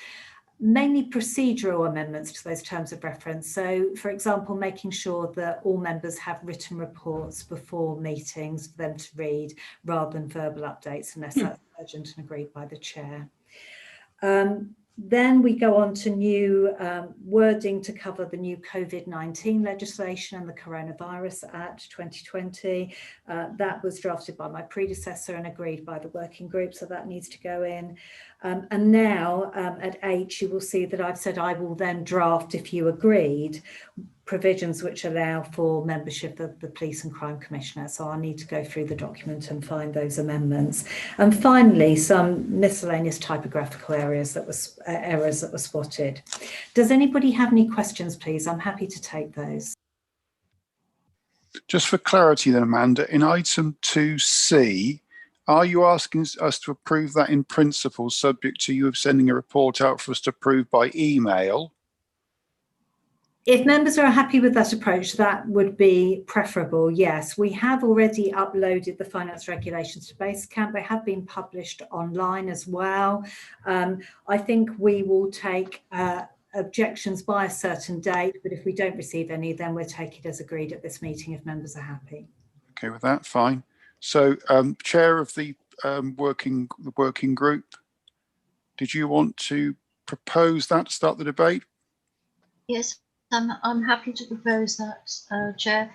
mainly procedural amendments to those terms of reference. So, for example, making sure that all members have written reports before meetings for them to read, rather than verbal updates, unless that's urgent and agreed by the chair. Then we go on to new wording to cover the new COVID-19 legislation and the Coronavirus Act 2020. That was drafted by my predecessor and agreed by the working group, so that needs to go in. And now at H, you will see that I've said I will then draft, if you agreed, provisions which allow for membership of the Police and Crime Commissioner. So I'll need to go through the document and find those amendments. And finally, some miscellaneous typographical errors that were spotted. Does anybody have any questions, please? I'm happy to take those. Just for clarity then, Amanda, in item 2C, are you asking us to approve that in principle, subject to you sending a report out for us to approve by email? If members are happy with that approach, that would be preferable, yes. We have already uploaded the finance regulations to Basecamp. They have been published online as well. I think we will take objections by a certain date, but if we don't receive any, then we'll take it as agreed at this meeting if members are happy. Okay with that, fine. So, Chair of the working group, did you want to propose that to start the debate? Yes, I'm happy to propose that, Chair.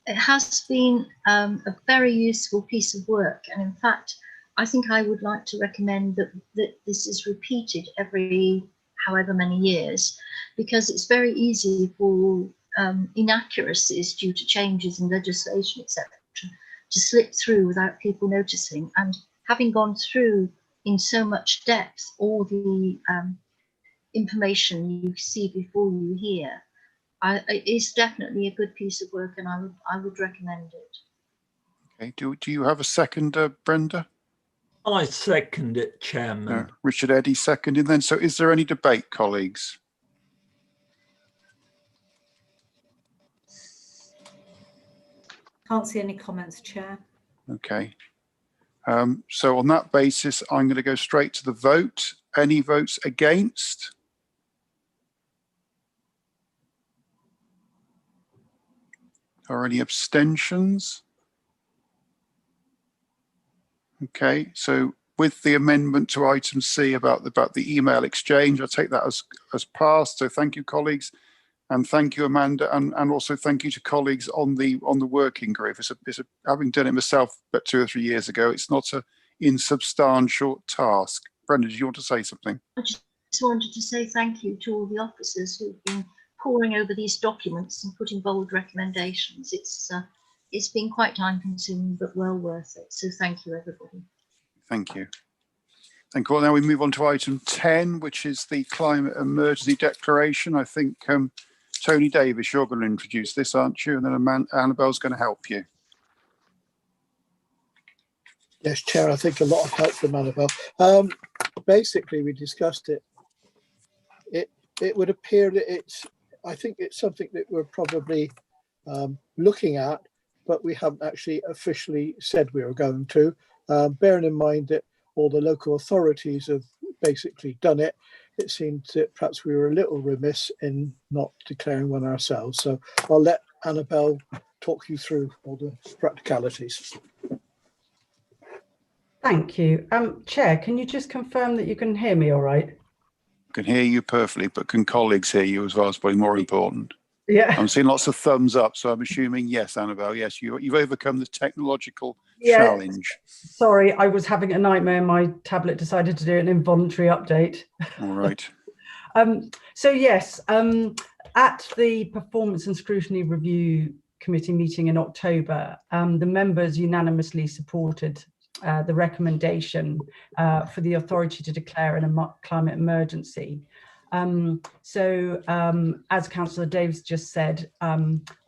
It has been a very useful piece of work, and in fact, I think I would like to recommend that this is repeated every however many years, because it's very easy for inaccuracies due to changes in legislation, etc., to slip through without people noticing. And having gone through in so much depth all the information you see before you hear, it is definitely a good piece of work, and I would recommend it. Okay. Do you have a second, Brenda? I second it, Chairman. Richard Eddy seconded then. So is there any debate, colleagues? Can't see any comments, Chair. Okay. So on that basis, I'm going to go straight to the vote. Any votes against? Or any abstentions? Okay, so with the amendment to item C about the email exchange, I'll take that as passed. So thank you, colleagues, and thank you, Amanda, and also thank you to colleagues on the working group. Having done it myself about 2 or 3 years ago, it's not an insubstantial task. Brenda, do you want to say something? I just wanted to say thank you to all the officers who've been poring over these documents and putting bold recommendations. It's been quite time-consuming, but well worth it. So thank you, everybody. Thank you. Thank you. Well, now we move on to item 10, which is the climate emergency declaration. I think Tony Davis, you're going to introduce this, aren't you? And then Annabelle's going to help you. Yes, Chair, I think a lot of help from Annabelle. Basically, we discussed it it would appear that I think it's something that we're probably looking at, but we haven't actually officially said we were going to. Bearing in mind that all the local authorities have basically done it, it seemed that perhaps we were a little remiss in not declaring one ourselves. So I'll let Annabelle talk you through all the practicalities. Thank you. Chair, can you just confirm that you can hear me all right? I can hear you perfectly, but can colleagues hear you as well? It's probably more important. Yeah. I'm seeing lots of thumbs up, so I'm assuming yes, Annabelle. Yes, you've overcome the technological challenge. Sorry, I was having a nightmare. My tablet decided to do an involuntary update. All right. So yes, at the Performance and Scrutiny Review Committee meeting in October, the members unanimously supported the recommendation for the authority to declare a climate emergency. As Councillor Davis just said,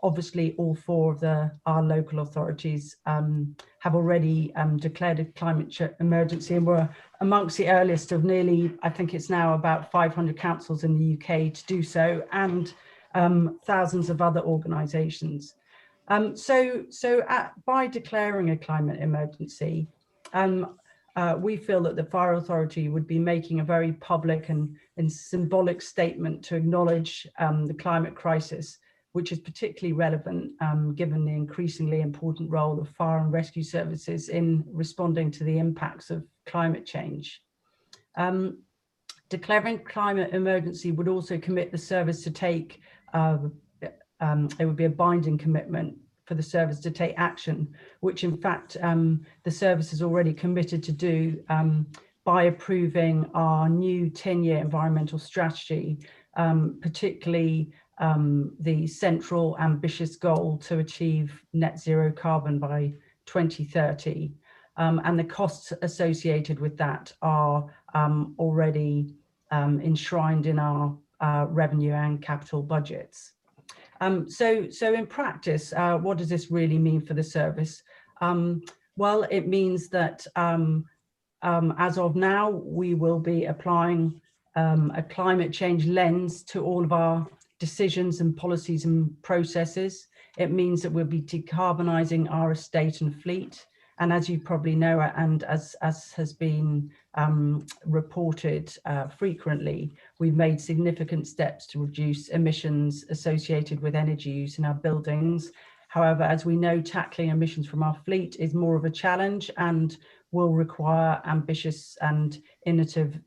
obviously all four of our local authorities have already declared a climate emergency, and were amongst the earliest of nearly, I think it's now about 500 councils in the UK to do so, and thousands of other organisations. By declaring a climate emergency, we feel that the Fire Authority would be making a very public and symbolic statement to acknowledge the climate crisis, which is particularly relevant given the increasingly important role of fire and rescue services in responding to the impacts of climate change. Declaring climate emergency would also commit the service to take, it would be a binding commitment for the service to take action, which in fact the service has already committed to do by approving our new 10-year environmental strategy, particularly the central ambitious goal to achieve net zero carbon by 2030. And the costs associated with that are already enshrined in our revenue and capital budgets. So in practice, what does this really mean for the service? Well, it means that as of now, we will be applying a climate change lens to all of our decisions and policies and processes. It means that we'll be decarbonising our estate and fleet. And as you probably know, and as has been reported frequently, we've made significant steps to reduce emissions associated with energy use in our buildings. However, as we know, tackling emissions from our fleet is more of a challenge and will require ambitious and innovative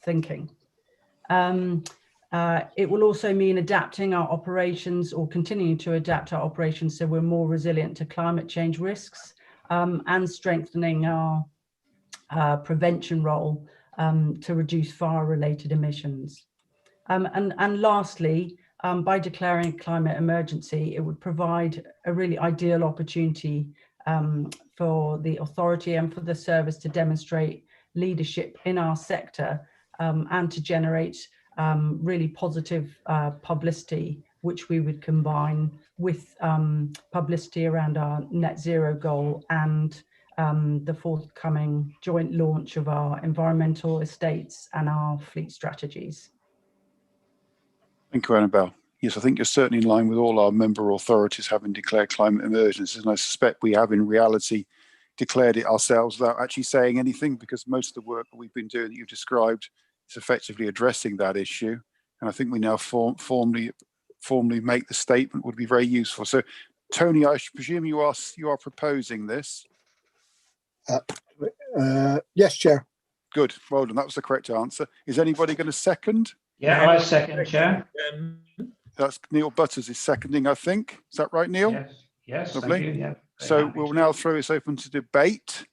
thinking. It will also mean adapting our operations, or continuing to adapt our operations so we're more resilient to climate change risks, and strengthening our prevention role to reduce fire-related emissions. And lastly, by declaring a climate emergency, it would provide a really ideal opportunity for the authority and for the service to demonstrate leadership in our sector and to generate really positive publicity, which we would combine with publicity around our net zero goal and the forthcoming joint launch of our environmental estates and our fleet strategies. Thank you, Annabelle. Yes, I think you're certainly in line with all our member authorities having declared climate emergencies, and I suspect we have in reality declared it ourselves without actually saying anything, because most of the work that we've been doing that you've described is effectively addressing that issue. And I think we now formally make the statement would be very useful. So, Tony, I presume you are proposing this? Yes, Chair. Good, well done. That was the correct answer. Is anybody going to second? Yeah, I second, Chair. That's Neil Butters is seconding, I think. Is that right, Neil? Yes, yes, lovely. thank you. Yeah, so we'll now throw this open to debate.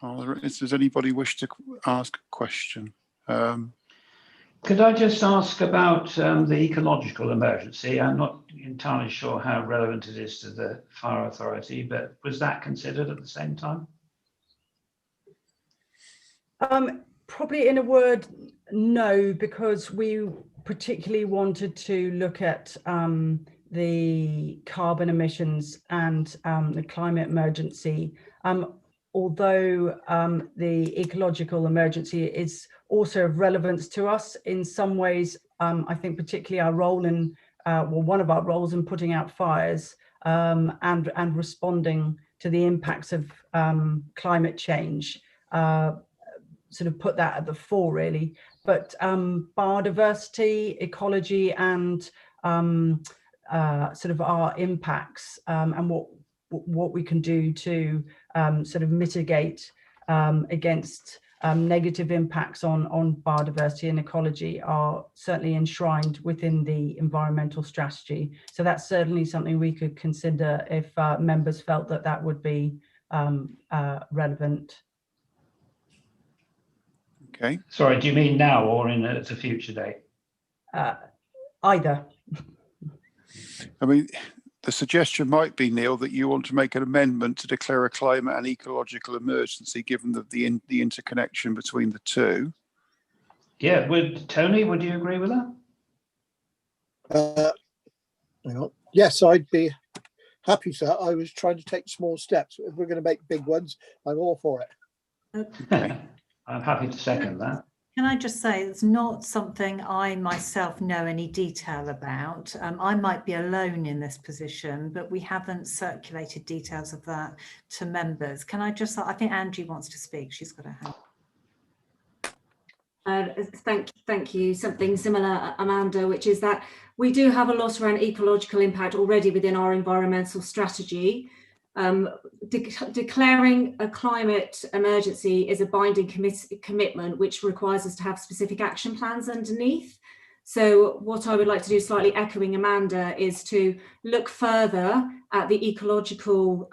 Does anybody wish to ask a question? Could I just ask about the ecological emergency? I'm not entirely sure how relevant it is to the Fire Authority, but was that considered at the same time? Probably in a word, no, because we particularly wanted to look at the carbon emissions and the climate emergency, although the ecological emergency is also of relevance to us in some ways, I think particularly our role in, well, one of our roles in putting out fires and responding to the impacts of climate change, sort of put that at the fore really. But biodiversity, ecology, and sort of our impacts and what we can do to sort of mitigate against negative impacts on biodiversity and ecology are certainly enshrined within the environmental strategy. So that's certainly something we could consider if members felt that that would be relevant. Okay. Sorry, do you mean now or at a future date? Either. I mean, the suggestion might be, Neil, that you want to make an amendment to declare a climate and ecological emergency, given the interconnection between the two. Yeah, Tony, would you agree with that? Hang on. Yes, I'd be happy to. I was trying to take small steps. If we're going to make big ones, I'm all for it. Okay. I'm happy to second that. Can I just say it's not something I myself know any detail about. I might be alone in this position, but we haven't circulated details of that to members. Can I just, I think Angie wants to speak. She's got her hand. Thank you. Something similar, Amanda, which is that we do have a lot around ecological impact already within our environmental strategy. Declaring a climate emergency is a binding commitment, which requires us to have specific action plans underneath. So what I would like to do, slightly echoing Amanda, is to look further at the ecological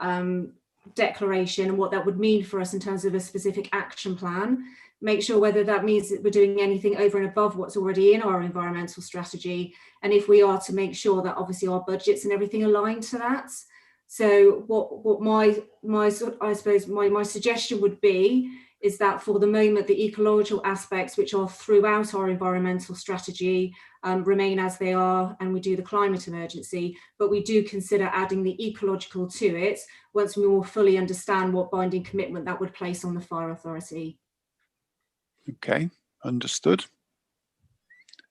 declaration and what that would mean for us in terms of a specific action plan. Make sure whether that means that we're doing anything over and above what's already in our environmental strategy. And if we are, to make sure that obviously our budgets and everything align to that. So what my suggestion would be is that for the moment, the ecological aspects, which are throughout our environmental strategy, remain as they are, and we do the climate emergency, but we do consider adding the ecological to it once we more fully understand what binding commitment that would place on the fire authority. Okay, understood.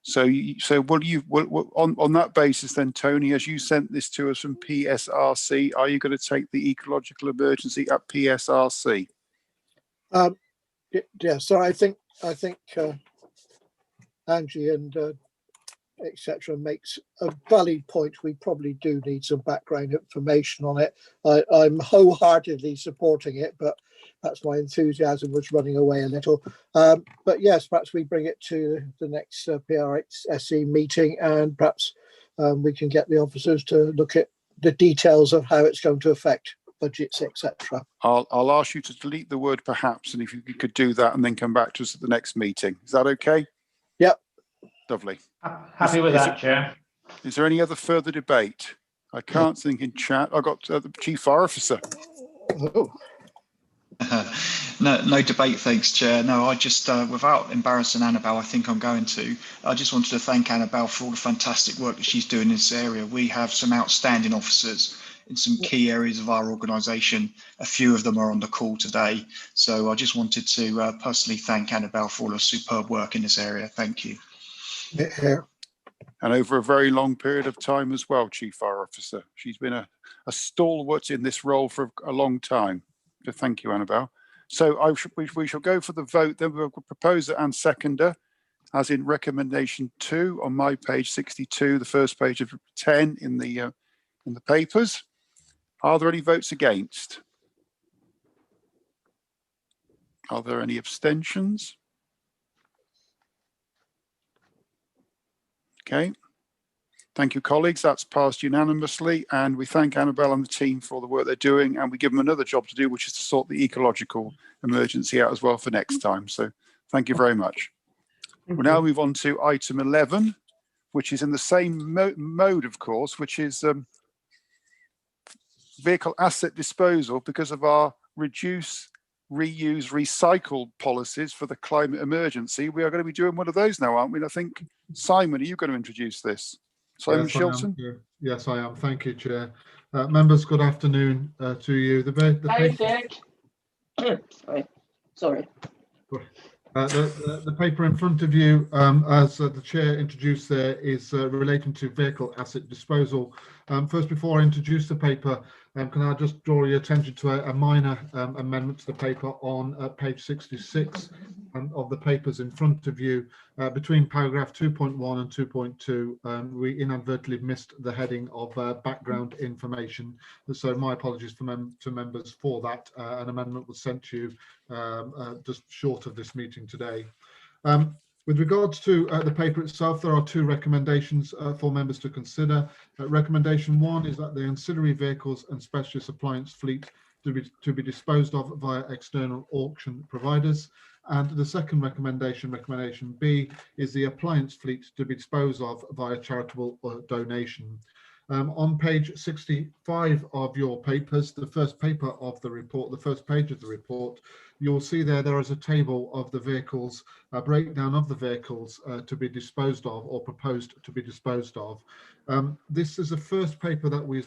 So on that basis then, Tony, as you sent this to us from PSRC, are you going to take the ecological emergency at PSRC? Yeah, so I think Angie and etc. makes a valid point. We probably do need some background information on it. I'm wholeheartedly supporting it, but perhaps my enthusiasm was running away a little. But yes, perhaps we bring it to the next PRSC meeting, and perhaps we can get the officers to look at the details of how it's going to affect budgets, etc. I'll ask you to delete the word perhaps, and if you could do that and then come back to us at the next meeting. Is that okay? Yep. Lovely. Happy with that, Chair. Is there any other further debate? I can't think in chat. I got the Chief Fire Officer. Oh. No debate, thanks, Chair. No, I just, without embarrassing Annabelle, I think I'm going to. I just wanted to thank Annabelle for all the fantastic work that she's doing in this area. We have some outstanding officers in some key areas of our organisation. A few of them are on the call today. So I just wanted to personally thank Annabelle for all her superb work in this area. Thank you. Yeah. And over a very long period of time as well, Chief Fire Officer. She's been a stalwart in this role for a long time. So thank you, Annabelle. So we shall go for the vote. Then we'll proposer and seconder, as in recommendation 2 on my page 62, the first page of 10 in the papers. Are there any votes against? Are there any abstentions? Okay. Thank you, colleagues. That's passed unanimously, and we thank Annabelle and the team for all the work they're doing, and we give them another job to do, which is to sort the ecological emergency out as well for next time. So thank you very much. We'll now move on to item 11, which is in the same mode, of course, which is vehicle asset disposal because of our reduce, reuse, recycle policies for the climate emergency. We are going to be doing one of those now, aren't we? And I think, Simon, are you going to introduce this? Simon Yes, I am, Shilton. Chair. Yes, I am. Thank you, Chair. Members, good afternoon to you. The Sorry. The paper in front of you, as the Chair introduced there, is relating to vehicle asset disposal. First, before I introduce the paper, can I just draw your attention to a minor amendment to the paper on page 66 of the papers in front of you. Between paragraph 2.1 and 2.2, we inadvertently missed the heading of background information. So my apologies to members for that. An amendment was sent to you just short of this meeting today. With regards to the paper itself, there are two recommendations for members to consider. Recommendation 1 is that the ancillary vehicles and specialist appliance fleet to be disposed of via external auction providers. And the second recommendation, recommendation B, is the appliance fleet to be disposed of via charitable donation. On page 65 of your papers, the first paper of the report, the first page of the report, you'll see there is a table of the vehicles, a breakdown of the vehicles to be disposed of or proposed to be disposed of. This is the first paper that we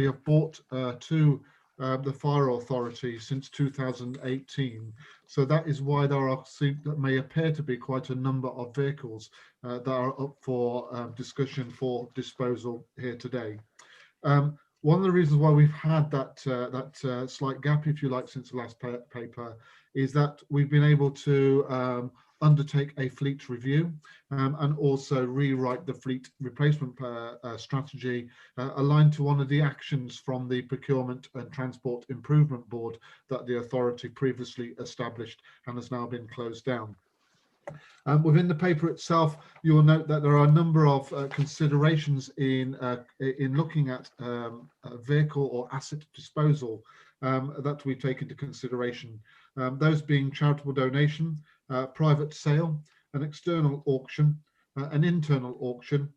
have bought to the fire authority since 2018. So that is why that may appear to be quite a number of vehicles that are up for discussion for disposal here today. One of the reasons why we've had that slight gap, if you like, since the last paper is that we've been able to undertake a fleet review and also rewrite the fleet replacement strategy aligned to one of the actions from the Procurement and Transport Improvement Board that the authority previously established and has now been closed down. Within the paper itself, you will note that there are a number of considerations in looking at vehicle or asset disposal that we take into consideration. Those being charitable donation, private sale, an external auction, an internal auction,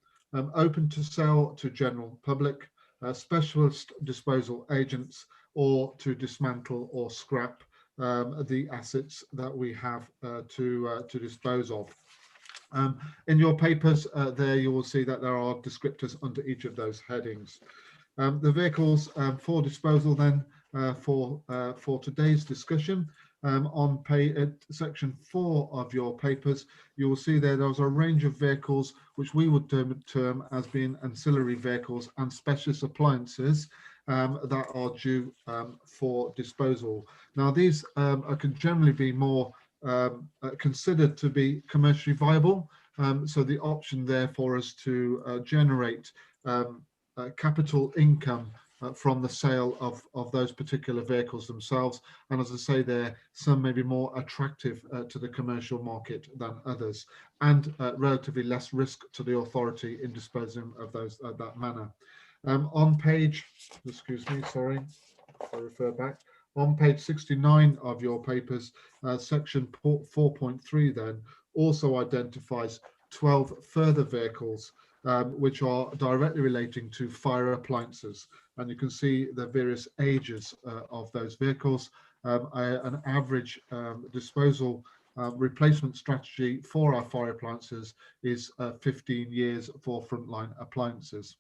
open to sell to general public, specialist disposal agents, or to dismantle or scrap the assets that we have to dispose of. In your papers there you will see that there are descriptors under each of those headings. The vehicles for disposal then for today's discussion, on section 4 of your papers, you will see there's a range of vehicles which we would term as being ancillary vehicles and specialist appliances that are due for disposal. Now these can generally be more considered to be commercially viable, so the option there for us to generate capital income from the sale of those particular vehicles themselves. And as I say there, some may be more attractive to the commercial market than others, and relatively less risk to the authority in disposing of those that manner. On page, excuse me, sorry, I refer back. On page 69 of your papers, section 4.3 then also identifies 12 further vehicles which are directly relating to fire appliances. And you can see the various ages of those vehicles. An average disposal replacement strategy for our fire appliances is 15 years for frontline appliances.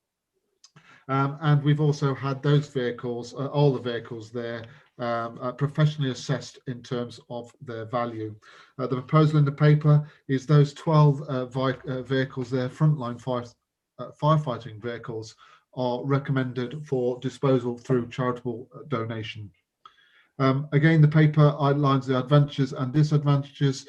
And we've also had those vehicles, all the vehicles there, professionally assessed in terms of their value. The proposal in the paper is those 12 vehicles there, frontline firefighting vehicles, are recommended for disposal through charitable donation. Again, the paper outlines the advantages and disadvantages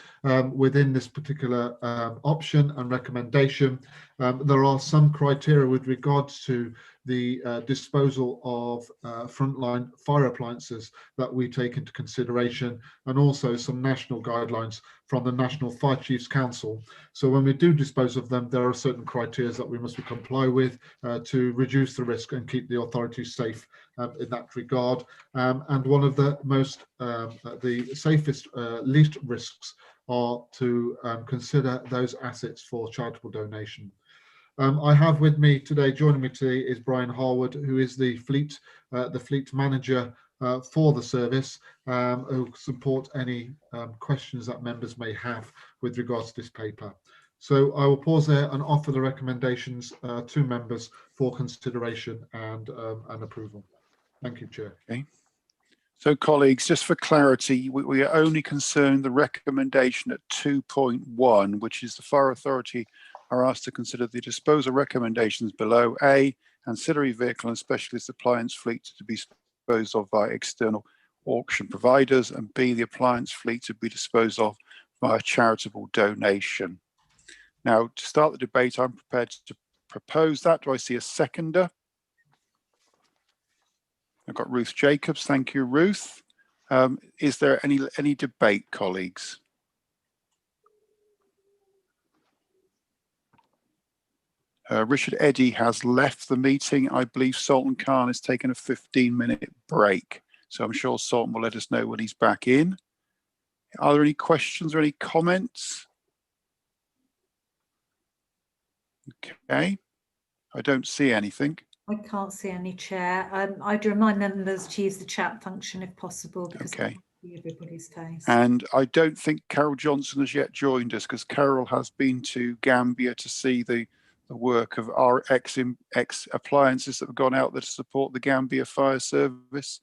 within this particular option and recommendation. There are some criteria with regards to the disposal of frontline fire appliances that we take into consideration, and also some national guidelines from the National Fire Chiefs Council. So when we do dispose of them, there are certain criteria that we must comply with to reduce the risk and keep the authorities safe in that regard. And one of the most, the safest, least risks are to consider those assets for charitable donation. I have with me today, joining me today is Brian Harwood, who is the fleet manager for the service, who support any questions that members may have with regards to this paper. So I will pause there and offer the recommendations to members for consideration and approval. Thank you, Chair. Okay. So colleagues, just for clarity, we are only concerned the recommendation at 2.1, which is the Fire Authority are asked to consider the disposal recommendations below. A, ancillary vehicle and specialist appliance fleet to be disposed of by external auction providers, and B, the appliance fleet to be disposed of via charitable donation. Now, to start the debate, I'm prepared to propose that. Do I see a seconder? I've got Ruth Jacobs. Thank you, Ruth. Is there any debate, colleagues? Richard Eddy has left the meeting. I believe Sultan Khan has taken a 15-minute break. So I'm sure Sultan will let us know when he's back in. Are there any questions or any comments? Okay, I don't see anything. I can't see any, Chair. I'd remind members to use the chat function if possible, because I can't see everybody's face. And I don't think Carol Johnson has yet joined us, because Carol has been to Gambia to see the work of our ex appliances that have gone out there to support the Gambia Fire Service,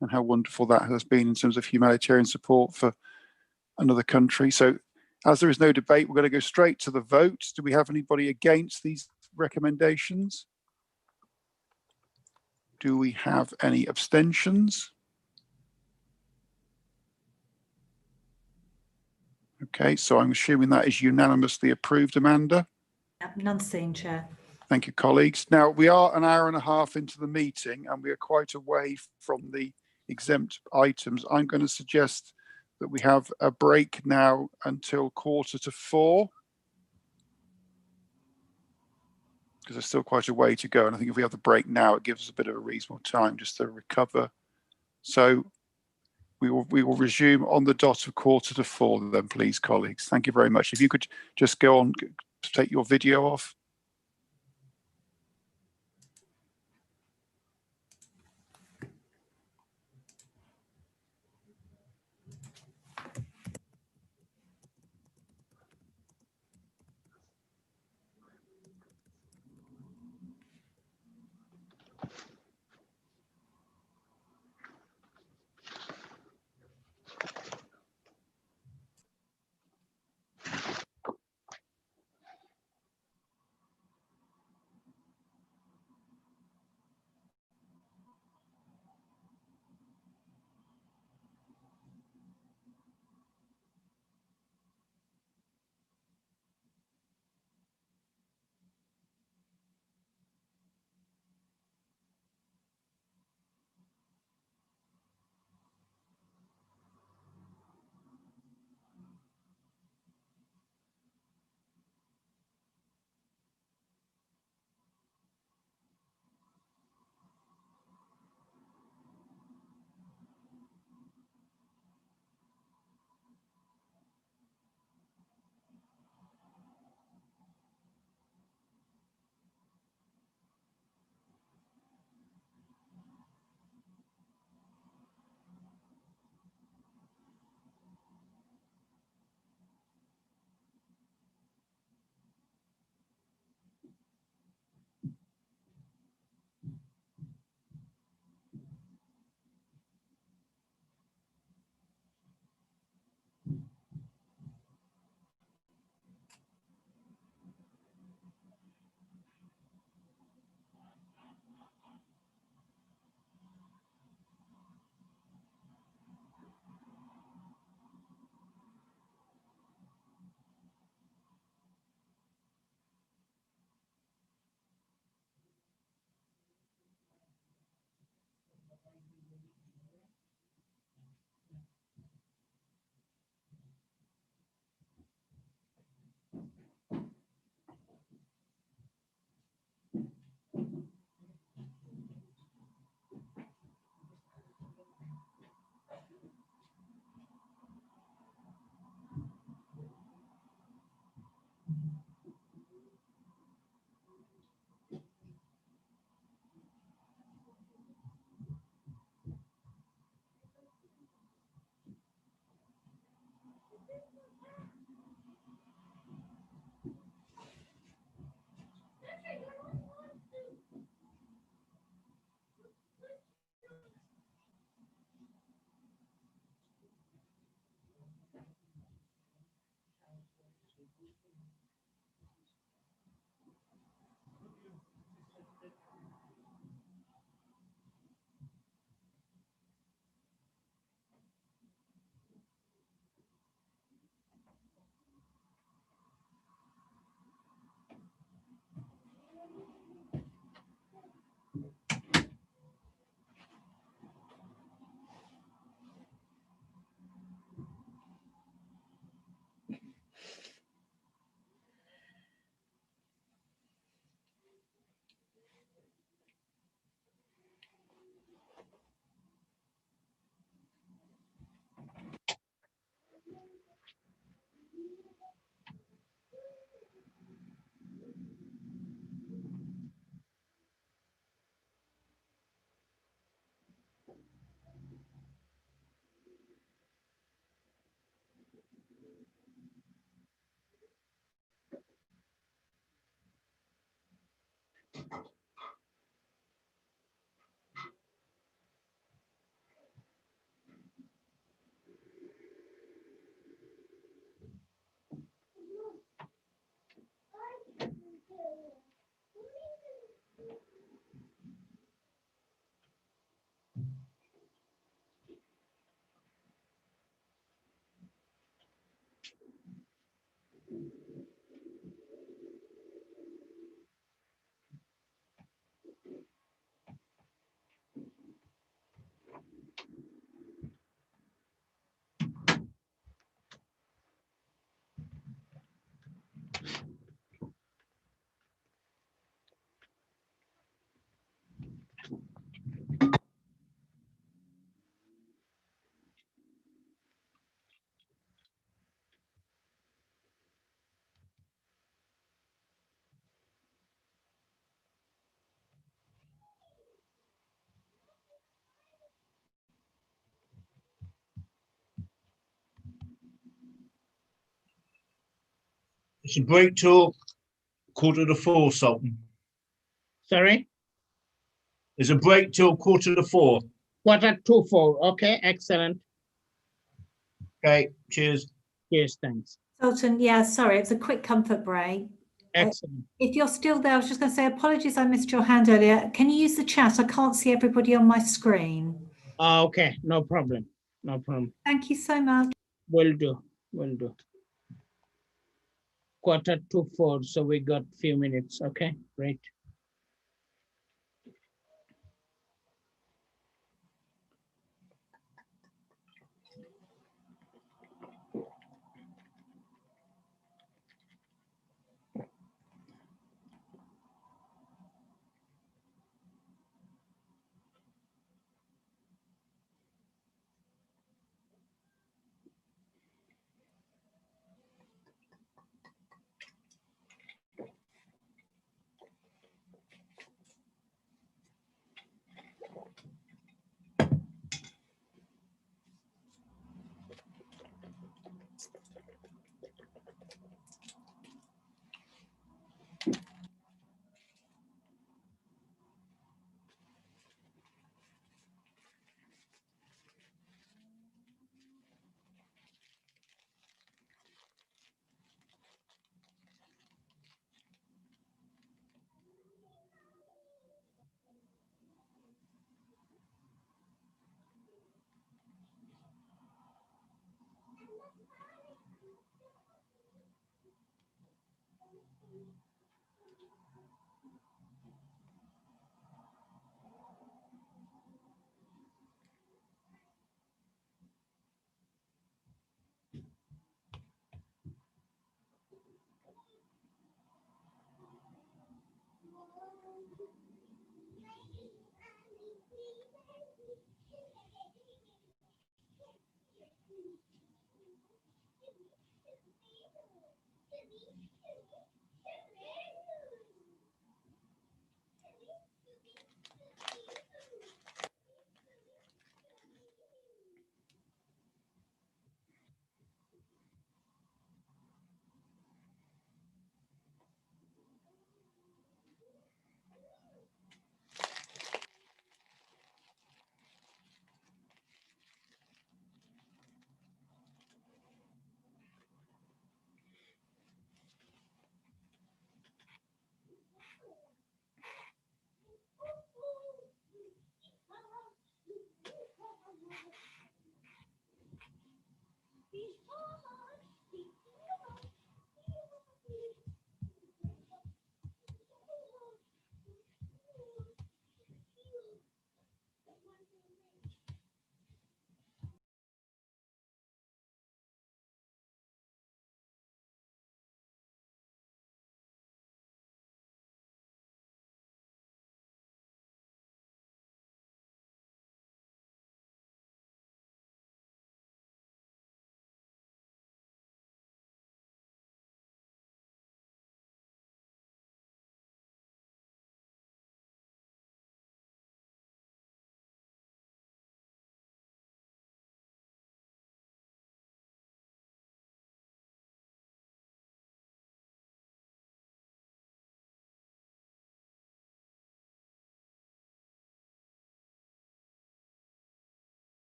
and how wonderful that has been in terms of humanitarian support for another country. So as there is no debate, we're going to go straight to the vote. Do we have anybody against these recommendations? Do we have any abstentions? Okay, so I'm assuming that is unanimously approved, Amanda. None seen, Chair. Thank you, colleagues. Now, we are an hour and a half into the meeting and we are quite away from the exempt items. I'm going to suggest that we have a break now until 3:45, because there's still quite a way to go. And I think if we have the break now, it gives us a bit of a reasonable time just to recover. So we will resume on the dot of 3:45 then, please, colleagues. Thank you very much. If you could just go on, take your video off. It's a break till 3:45, Sultan. Sorry? There's a break till 3:45. 4:45. Okay, excellent. Okay, cheers. Cheers, thanks. Sultan, yeah, sorry, it's a quick comfort break. Excellent. If you're still there, I was just going to say, apologies, I missed your hand earlier. Can you use the chat? I can't see everybody on my screen. Okay, no problem. No problem. Thank you so much. Will do. Will do. 3:45, so we got few minutes. Okay, great.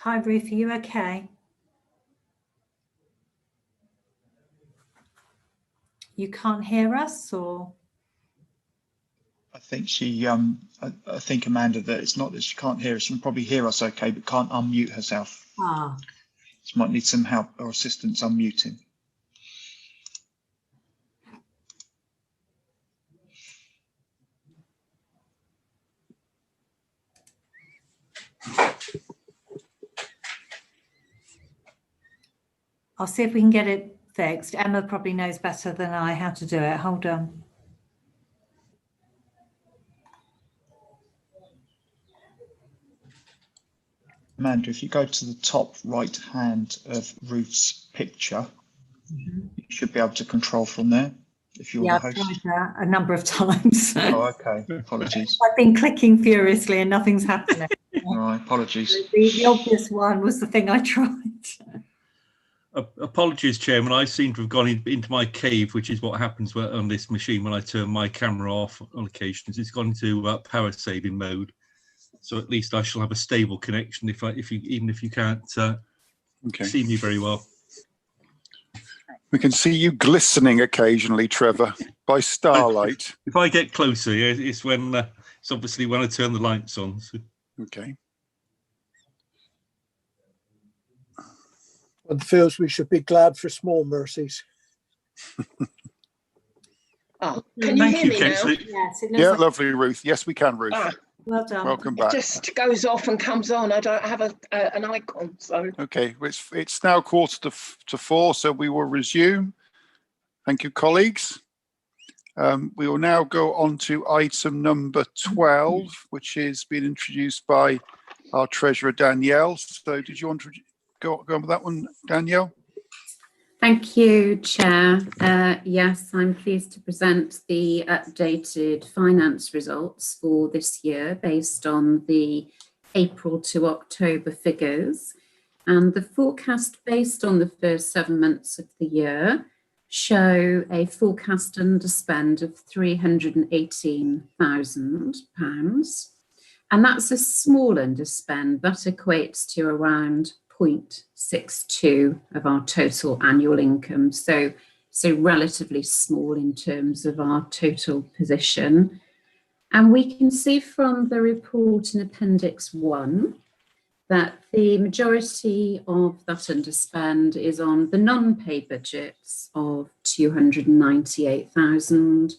Hi, Ruth, are you okay? You can't hear us, or? I think she, I think Amanda, that it's not that she can't hear us. She can probably hear us okay, but can't unmute herself. Ah. She might need some help or assistance unmuting. I'll see if we can get it fixed. Emma probably knows better than I how to do it. Hold on. Amanda, if you go to the top right hand of Ruth's picture, you should be able to control from there if you're Yeah, the I've host. tried that a number of times. Oh, okay. Apologies. I've been clicking furiously and nothing's happening. All right, apologies. The obvious one was the thing I tried. Apologies, Chairman. I seem to have gone into my cave, which is what happens on this machine when I turn my camera off on occasions. It's gone into power saving mode, so at least I shall have a stable connection even if you can't see me very well. We can see you glistening occasionally, Trevor, by starlight. If I get closer, yeah, it's when it's obviously when I turn the lights on. So. Okay. One feels we should be glad for small mercies. Oh, can you hear me now? Yes, it looks Yeah, like lovely, Ruth. Yes, we can, Ruth. well done. Welcome It back. just goes off and comes on. I don't have an icon, so. Okay, it's now 3:45, so we will resume. Thank you, colleagues. We will now go on to item number 12, which is being introduced by our Treasurer, Danielle. So did you want to go on with that one, Danielle? Thank you, Chair. Yes, I'm pleased to present the updated finance results for this year based on the April to October figures. And the forecast based on the first 7 months of the year show a forecast underspend of £318,000. And that's a small underspend. That equates to around 0.62 of our total annual income. So relatively small in terms of our total position. And we can see from the report in Appendix 1 that the majority of that underspend is on the non-pay budgets of 298,000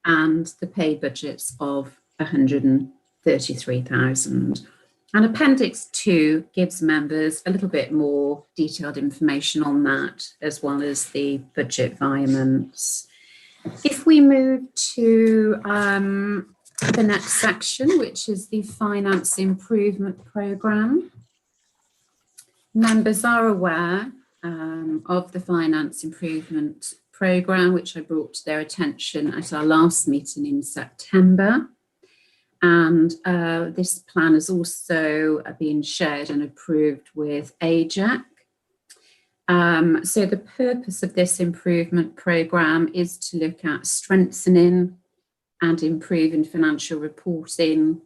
and the pay budgets of 133,000. And Appendix 2 gives members a little bit more detailed information on that, as well as the budget environments. If we move to the next section, which is the Finance Improvement Programme, members are aware of the Finance Improvement Programme, which I brought to their attention at our last meeting in September. And this plan has also been shared and approved with AJAC. So the purpose of this improvement programme is to look at strengthening and improving financial reporting,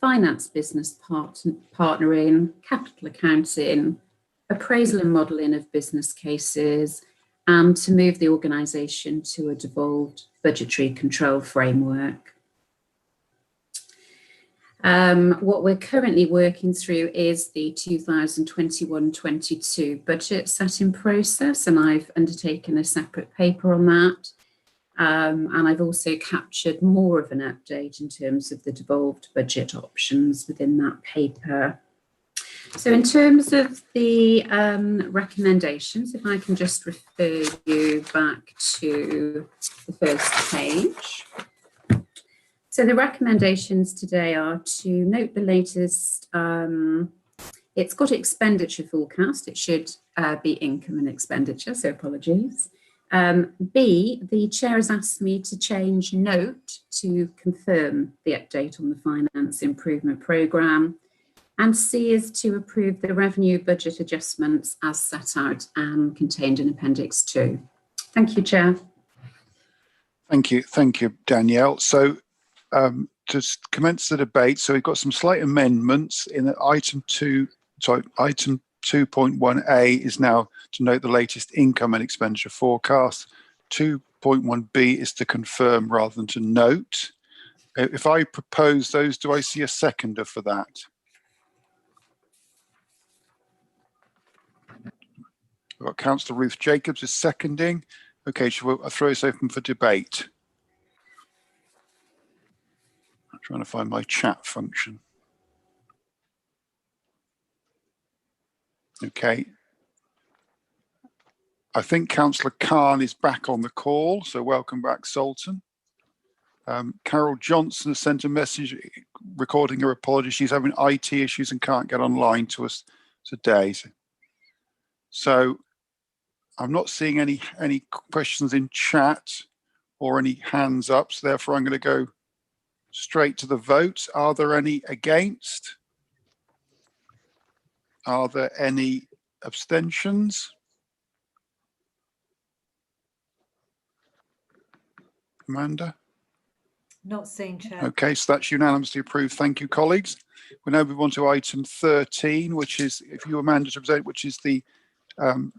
finance business partnering, capital accounting, appraisal and modelling of business cases, and to move the organisation to a devolved budgetary control framework. What we're currently working through is the 2021-22 budget setting process, and I've undertaken a separate paper on that. And I've also captured more of an update in terms of the devolved budget options within that paper. So in terms of the recommendations, if I can just refer you back to the first page. So the recommendations today are to note the latest, it's got expenditure forecast, it should be income and expenditure, so apologies. B, the chair has asked me to change note to confirm the update on the Finance Improvement Programme. And C is to approve the revenue budget adjustments as set out and contained in Appendix 2. Thank you, Chair. Thank you, Danielle. So to commence the debate, so we've got some slight amendments in item 2 So item 2.1A is now to note the latest income and expenditure forecast. 2.1B is to confirm rather than to note. If I propose those, do I see a seconder for that? I've got Councillor Ruth Jacobs is seconding. Okay, shall I throw this open for debate? I'm trying to find my chat function. Okay. I think Councillor Khan is back on the call, so welcome back, Sultan. Carol Johnson has sent a message recording her apology. She's having IT issues and can't get online to us today. So I'm not seeing any questions in chat or any hands up, so therefore I'm going to go straight to the vote. Are there any against? Are there any abstentions? Amanda? Not seen, Chair. Okay, so that's unanimously approved. Thank you, colleagues. We now move on to item 13, which is, if you, Amanda, to present, which is the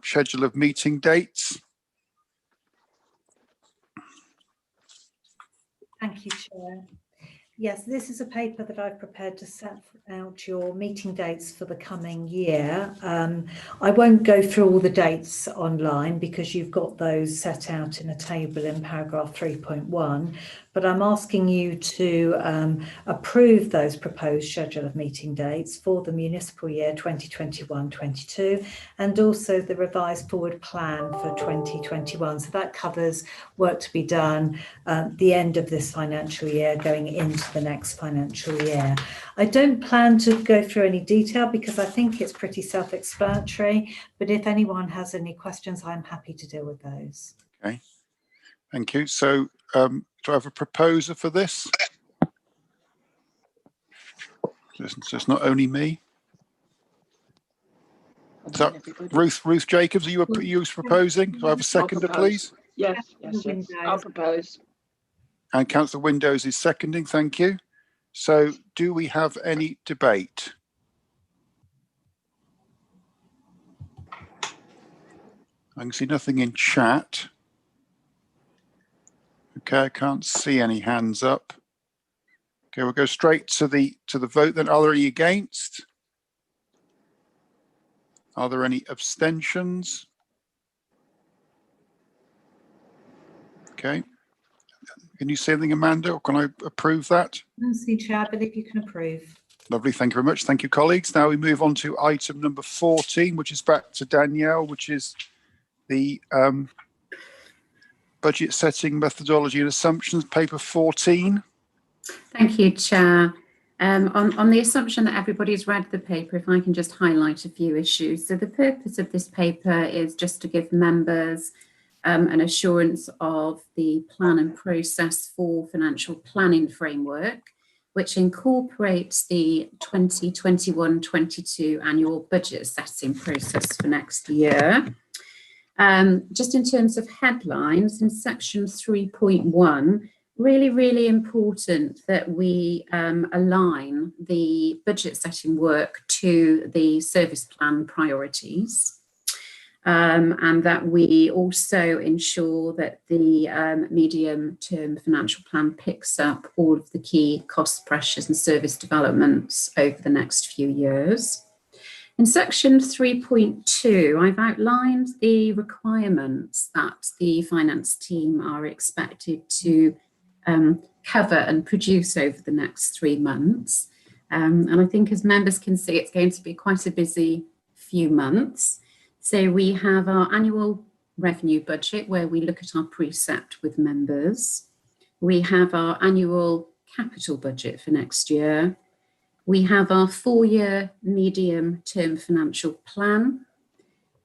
schedule of meeting dates. Thank you, Chair. Yes, this is a paper that I've prepared to set out your meeting dates for the coming year. I won't go through all the dates online because you've got those set out in a table in paragraph 3.1, but I'm asking you to approve those proposed schedule of meeting dates for the municipal year 2021-22 and also the revised forward plan for 2021. So that covers work to be done at the end of this financial year going into the next financial year. I don't plan to go through any detail because I think it's pretty self-explanatory, but if anyone has any questions, I'm happy to deal with those. Okay, thank you. So do I have a proposer for this? So it's not only me. So Ruth Jacobs, are you proposing? Do I have a seconder, please? Yes, I'll propose. And Councillor Windows is seconding, thank you. So do we have any debate? I can see nothing in chat. Okay, I can't see any hands up. Okay, we'll go straight to the vote then. Are there any against? Are there any abstentions? Okay. Can you say anything, Amanda, or can I approve that? No, see, Chair, but if you can approve. Lovely, thank you very much. Thank you, colleagues. Now we move on to item number 14, which is back to Danielle, which is the budget setting methodology and assumptions, paper 14. Thank you, Chair. On the assumption that everybody's read the paper, if I can just highlight a few issues. So the purpose of this paper is just to give members an assurance of the plan and process for financial planning framework, which incorporates the 2021-22 annual budget setting process for next year. Just in terms of headlines, in section 3.1, really important that we align the budget setting work to the service plan priorities. And that we also ensure that the medium-term financial plan picks up all of the key cost pressures and service developments over the next few years. In section 3.2, I've outlined the requirements that the finance team are expected to cover and produce over the next 3 months. And I think as members can see, it's going to be quite a busy few months. So we have our annual revenue budget where we look at our precept with members. We have our annual capital budget for next year. We have our 4-year medium-term financial plan.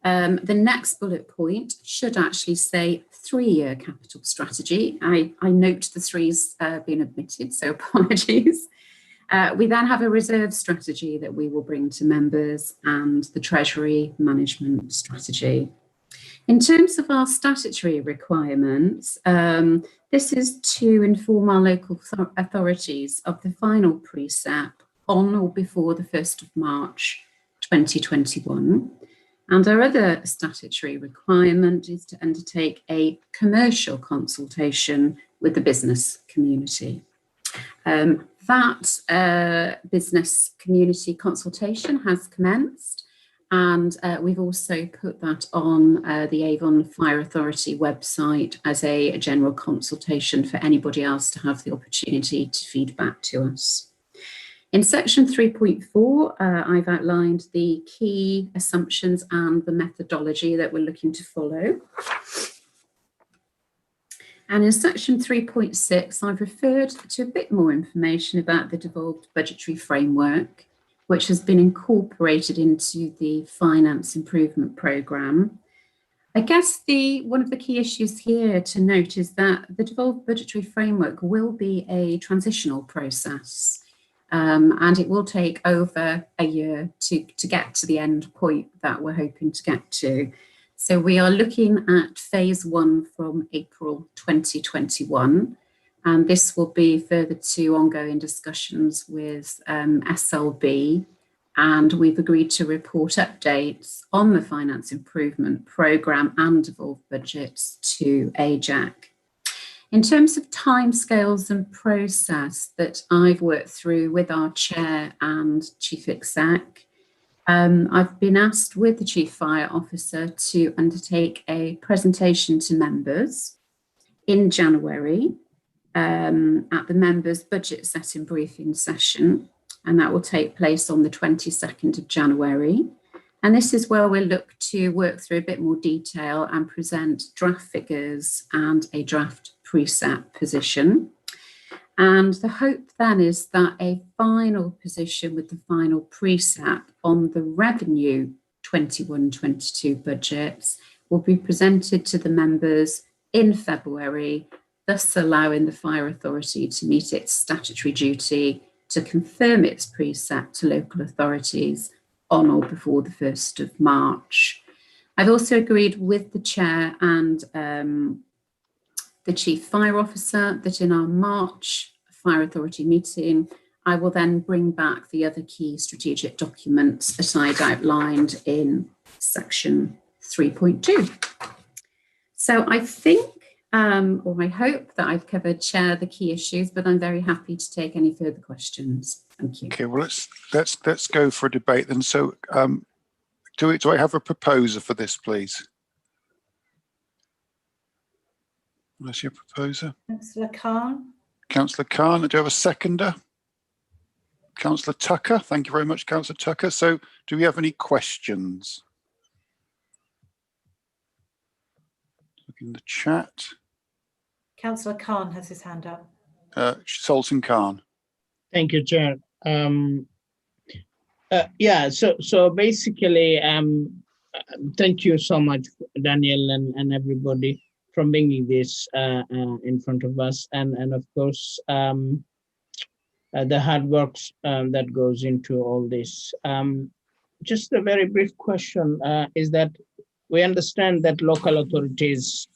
The next bullet point should actually say 3-year capital strategy. I note the 3's been omitted, so apologies. We then have a reserve strategy that we will bring to members and the Treasury management strategy. In terms of our statutory requirements, this is to inform our local authorities of the final precept on or before the 1st of March 2021. And our other statutory requirement is to undertake a commercial consultation with the business community. That business community consultation has commenced, and we've also put that on the Avon Fire Authority website as a general consultation for anybody else to have the opportunity to feed back to us. In section 3.4, I've outlined the key assumptions and the methodology that we're looking to follow. And in section 3.6, I've referred to a bit more information about the devolved budgetary framework, which has been incorporated into the Finance Improvement Programme. I guess one of the key issues here to note is that the devolved budgetary framework will be a transitional process, and it will take over a year to get to the end point that we're hoping to get to. So we are looking at phase 1 from April 2021, and this will be further to ongoing discussions with SLB, and we've agreed to report updates on the Finance Improvement Programme and devolved budgets to AJAC. In terms of timescales and process that I've worked through with our chair and chief exec, I've been asked with the Chief Fire Officer to undertake a presentation to members in January at the members' budget setting briefing session, and that will take place on the 22nd of January. And this is where we'll look to work through a bit more detail and present draft figures and a draft preset position. And the hope then is that a final position with the final precept on the revenue 21-22 budgets will be presented to the members in February, thus allowing the Fire Authority to meet its statutory duty to confirm its precept to local authorities on or before the 1st of March. I've also agreed with the Chair and the Chief Fire Officer that in our March Fire Authority meeting, I will then bring back the other key strategic documents that I'd outlined in section 3.2. So I think, or I hope that I've covered, Chair, the key issues, but I'm very happy to take any further questions. Thank you. Okay, well, let's go for a debate then. So do I have a proposer for this, please? Unless you're a proposer. Councillor Khan. Councillor Khan, do you have a seconder? Councillor Tucker, thank you very much, Councillor Tucker. So do we have any questions? Look in the chat. Councillor Khan has his hand up. Sultan Khan. Thank you, Chair. Yeah, so basically, thank you so much, Daniel and everybody, from bringing this in front of us, and of course the hard work that goes into all this. Just a very brief question is that we understand that local authorities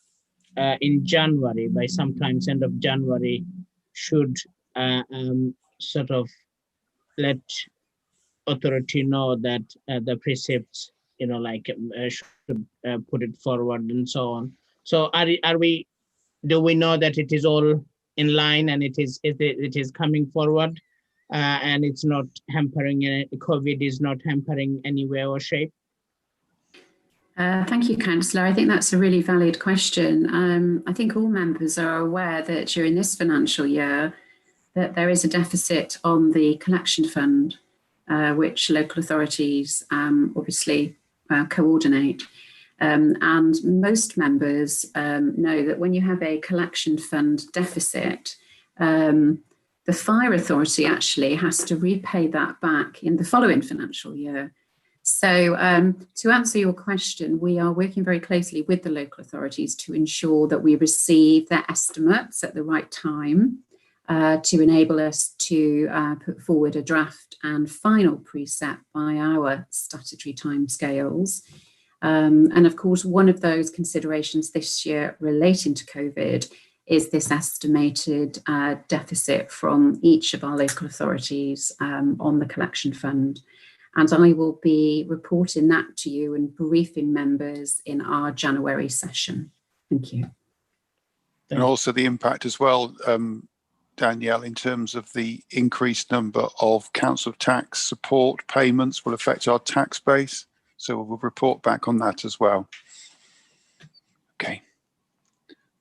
in January, by sometimes end of January, should sort of let authority know that the precepts, should put it forward and so on. So do we know that it is all in line and it is coming forward and it's not hampering, COVID is not hampering any way or shape? Thank you, Councillor. I think that's a really valid question. I think all members are aware that during this financial year that there is a deficit on the collection fund, which local authorities obviously coordinate. And most members know that when you have a collection fund deficit, the Fire Authority actually has to repay that back in the following financial year. So to answer your question, we are working very closely with the local authorities to ensure that we receive their estimates at the right time to enable us to put forward a draft and final precept by our statutory timescales. And of course, one of those considerations this year relating to COVID is this estimated deficit from each of our local authorities on the collection fund. and I will be reporting that to you and briefing members in our January session. Thank you. And also the impact as well, Danielle, in terms of the increased number of council tax support payments will affect our tax base. So we'll report back on that as well. Okay.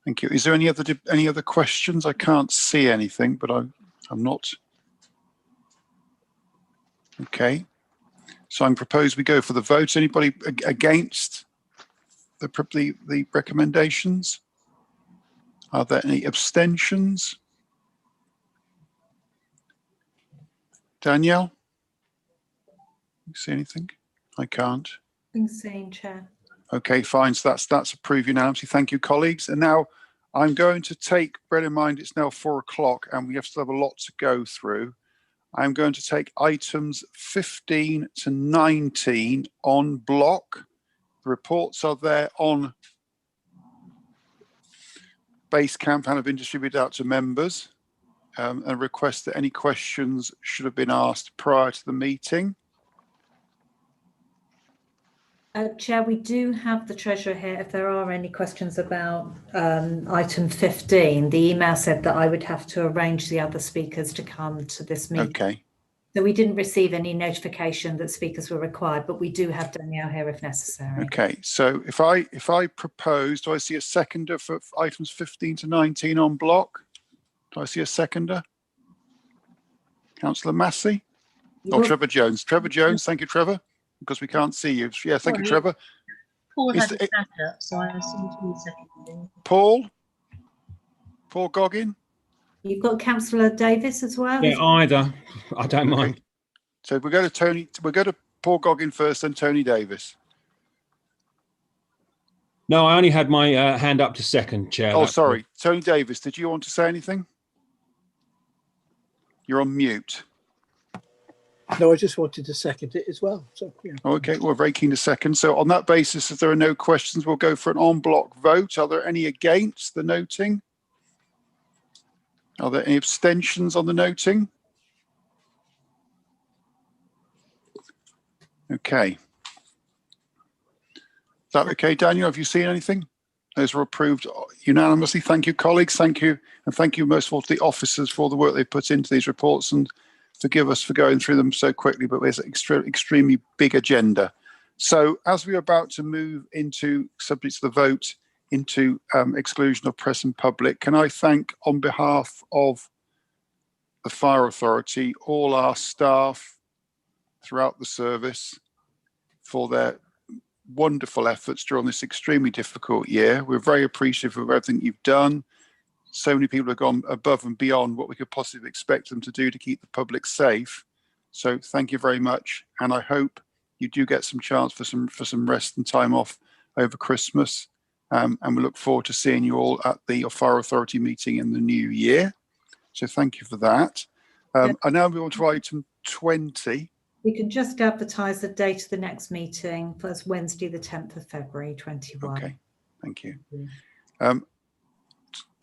Thank you. Is there any other questions? I can't see anything, but I'm not. Okay. So I propose we go for the vote. Anybody against the recommendations? Are there any abstentions? Danielle? You see anything? I can't. Been seen, Chair. Okay, fine. So that's approved unanimously. Thank you, colleagues. And now I'm going to take, bear in mind it's now 4 o'clock and we still have a lot to go through. I'm going to take items 15 to 19 on block. The reports are there on Basecamp and have been distributed out to members. And request that any questions should have been asked prior to the meeting. Chair, we do have the Treasurer here. If there are any questions about item 15, the email said that I would have to arrange the other speakers to come to this meeting. Okay. So we didn't receive any notification that speakers were required, but we do have Danielle here if necessary. Okay, so if I propose, do I see a seconder for items 15 to 19 on block? Do I see a seconder? Councillor Massey? Or Trevor Jones? Trevor Jones, thank you, Trevor, because we can't see you. Yeah, thank you, Trevor. Paul had his hand up, so I assumed he was seconding. Paul Goggin? You've got Councillor Davis as well? Yeah, either. I don't mind. So we'll go to Paul Goggin first, then Tony Davis. No, I only had my hand up to second, Chair. Oh, sorry. Tony Davis, did you want to say anything? You're on mute. No, I just wanted to second it as well. So, yeah. Okay, we're very keen to second. So on that basis, if there are no questions, we'll go for an en bloc vote. Are there any against the noting? Are there any abstentions on the noting? Okay. Is that okay, Daniel? Have you seen anything? Those were approved unanimously. Thank you, colleagues. Thank you. And thank you most of all to the officers for the work they put into these reports, and forgive us for going through them so quickly, but there's an extremely big agenda. So as we're about to move into, subject to the vote, into exclusion of press and public, can I thank on behalf of the Fire Authority, all our staff throughout the service for their wonderful efforts during this extremely difficult year. We're very appreciative of everything you've done. So many people have gone above and beyond what we could possibly expect them to do to keep the public safe. So thank you very much. And I hope you do get some chance for some rest and time off over Christmas. And we look forward to seeing you all at the Fire Authority meeting in the new year. So thank you for that. I now move on to item 20. We can just advertise the date of the next meeting for Wednesday, the 10th of February, 21. Okay, thank you. I'm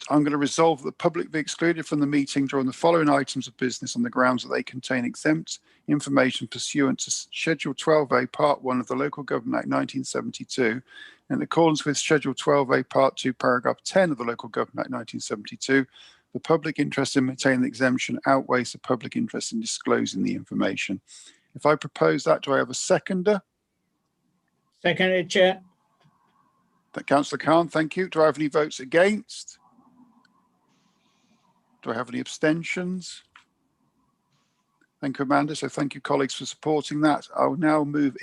going to resolve that the public be excluded from the meeting during the following items of business on the grounds that they contain exempt information pursuant to Schedule 12A, Part 1 of the Local Government Act 1972, in accordance with Schedule 12A, Part 2, Paragraph 10 of the Local Government Act 1972. The public interest in maintaining the exemption outweighs the public interest in disclosing the information. If I propose that, do I have a seconder? Seconded, Chair. Councillor Khan, thank you. Do I have any votes against? Do I have any abstentions? Thank you, Amanda. So thank you, colleagues, for supporting that. I'll now move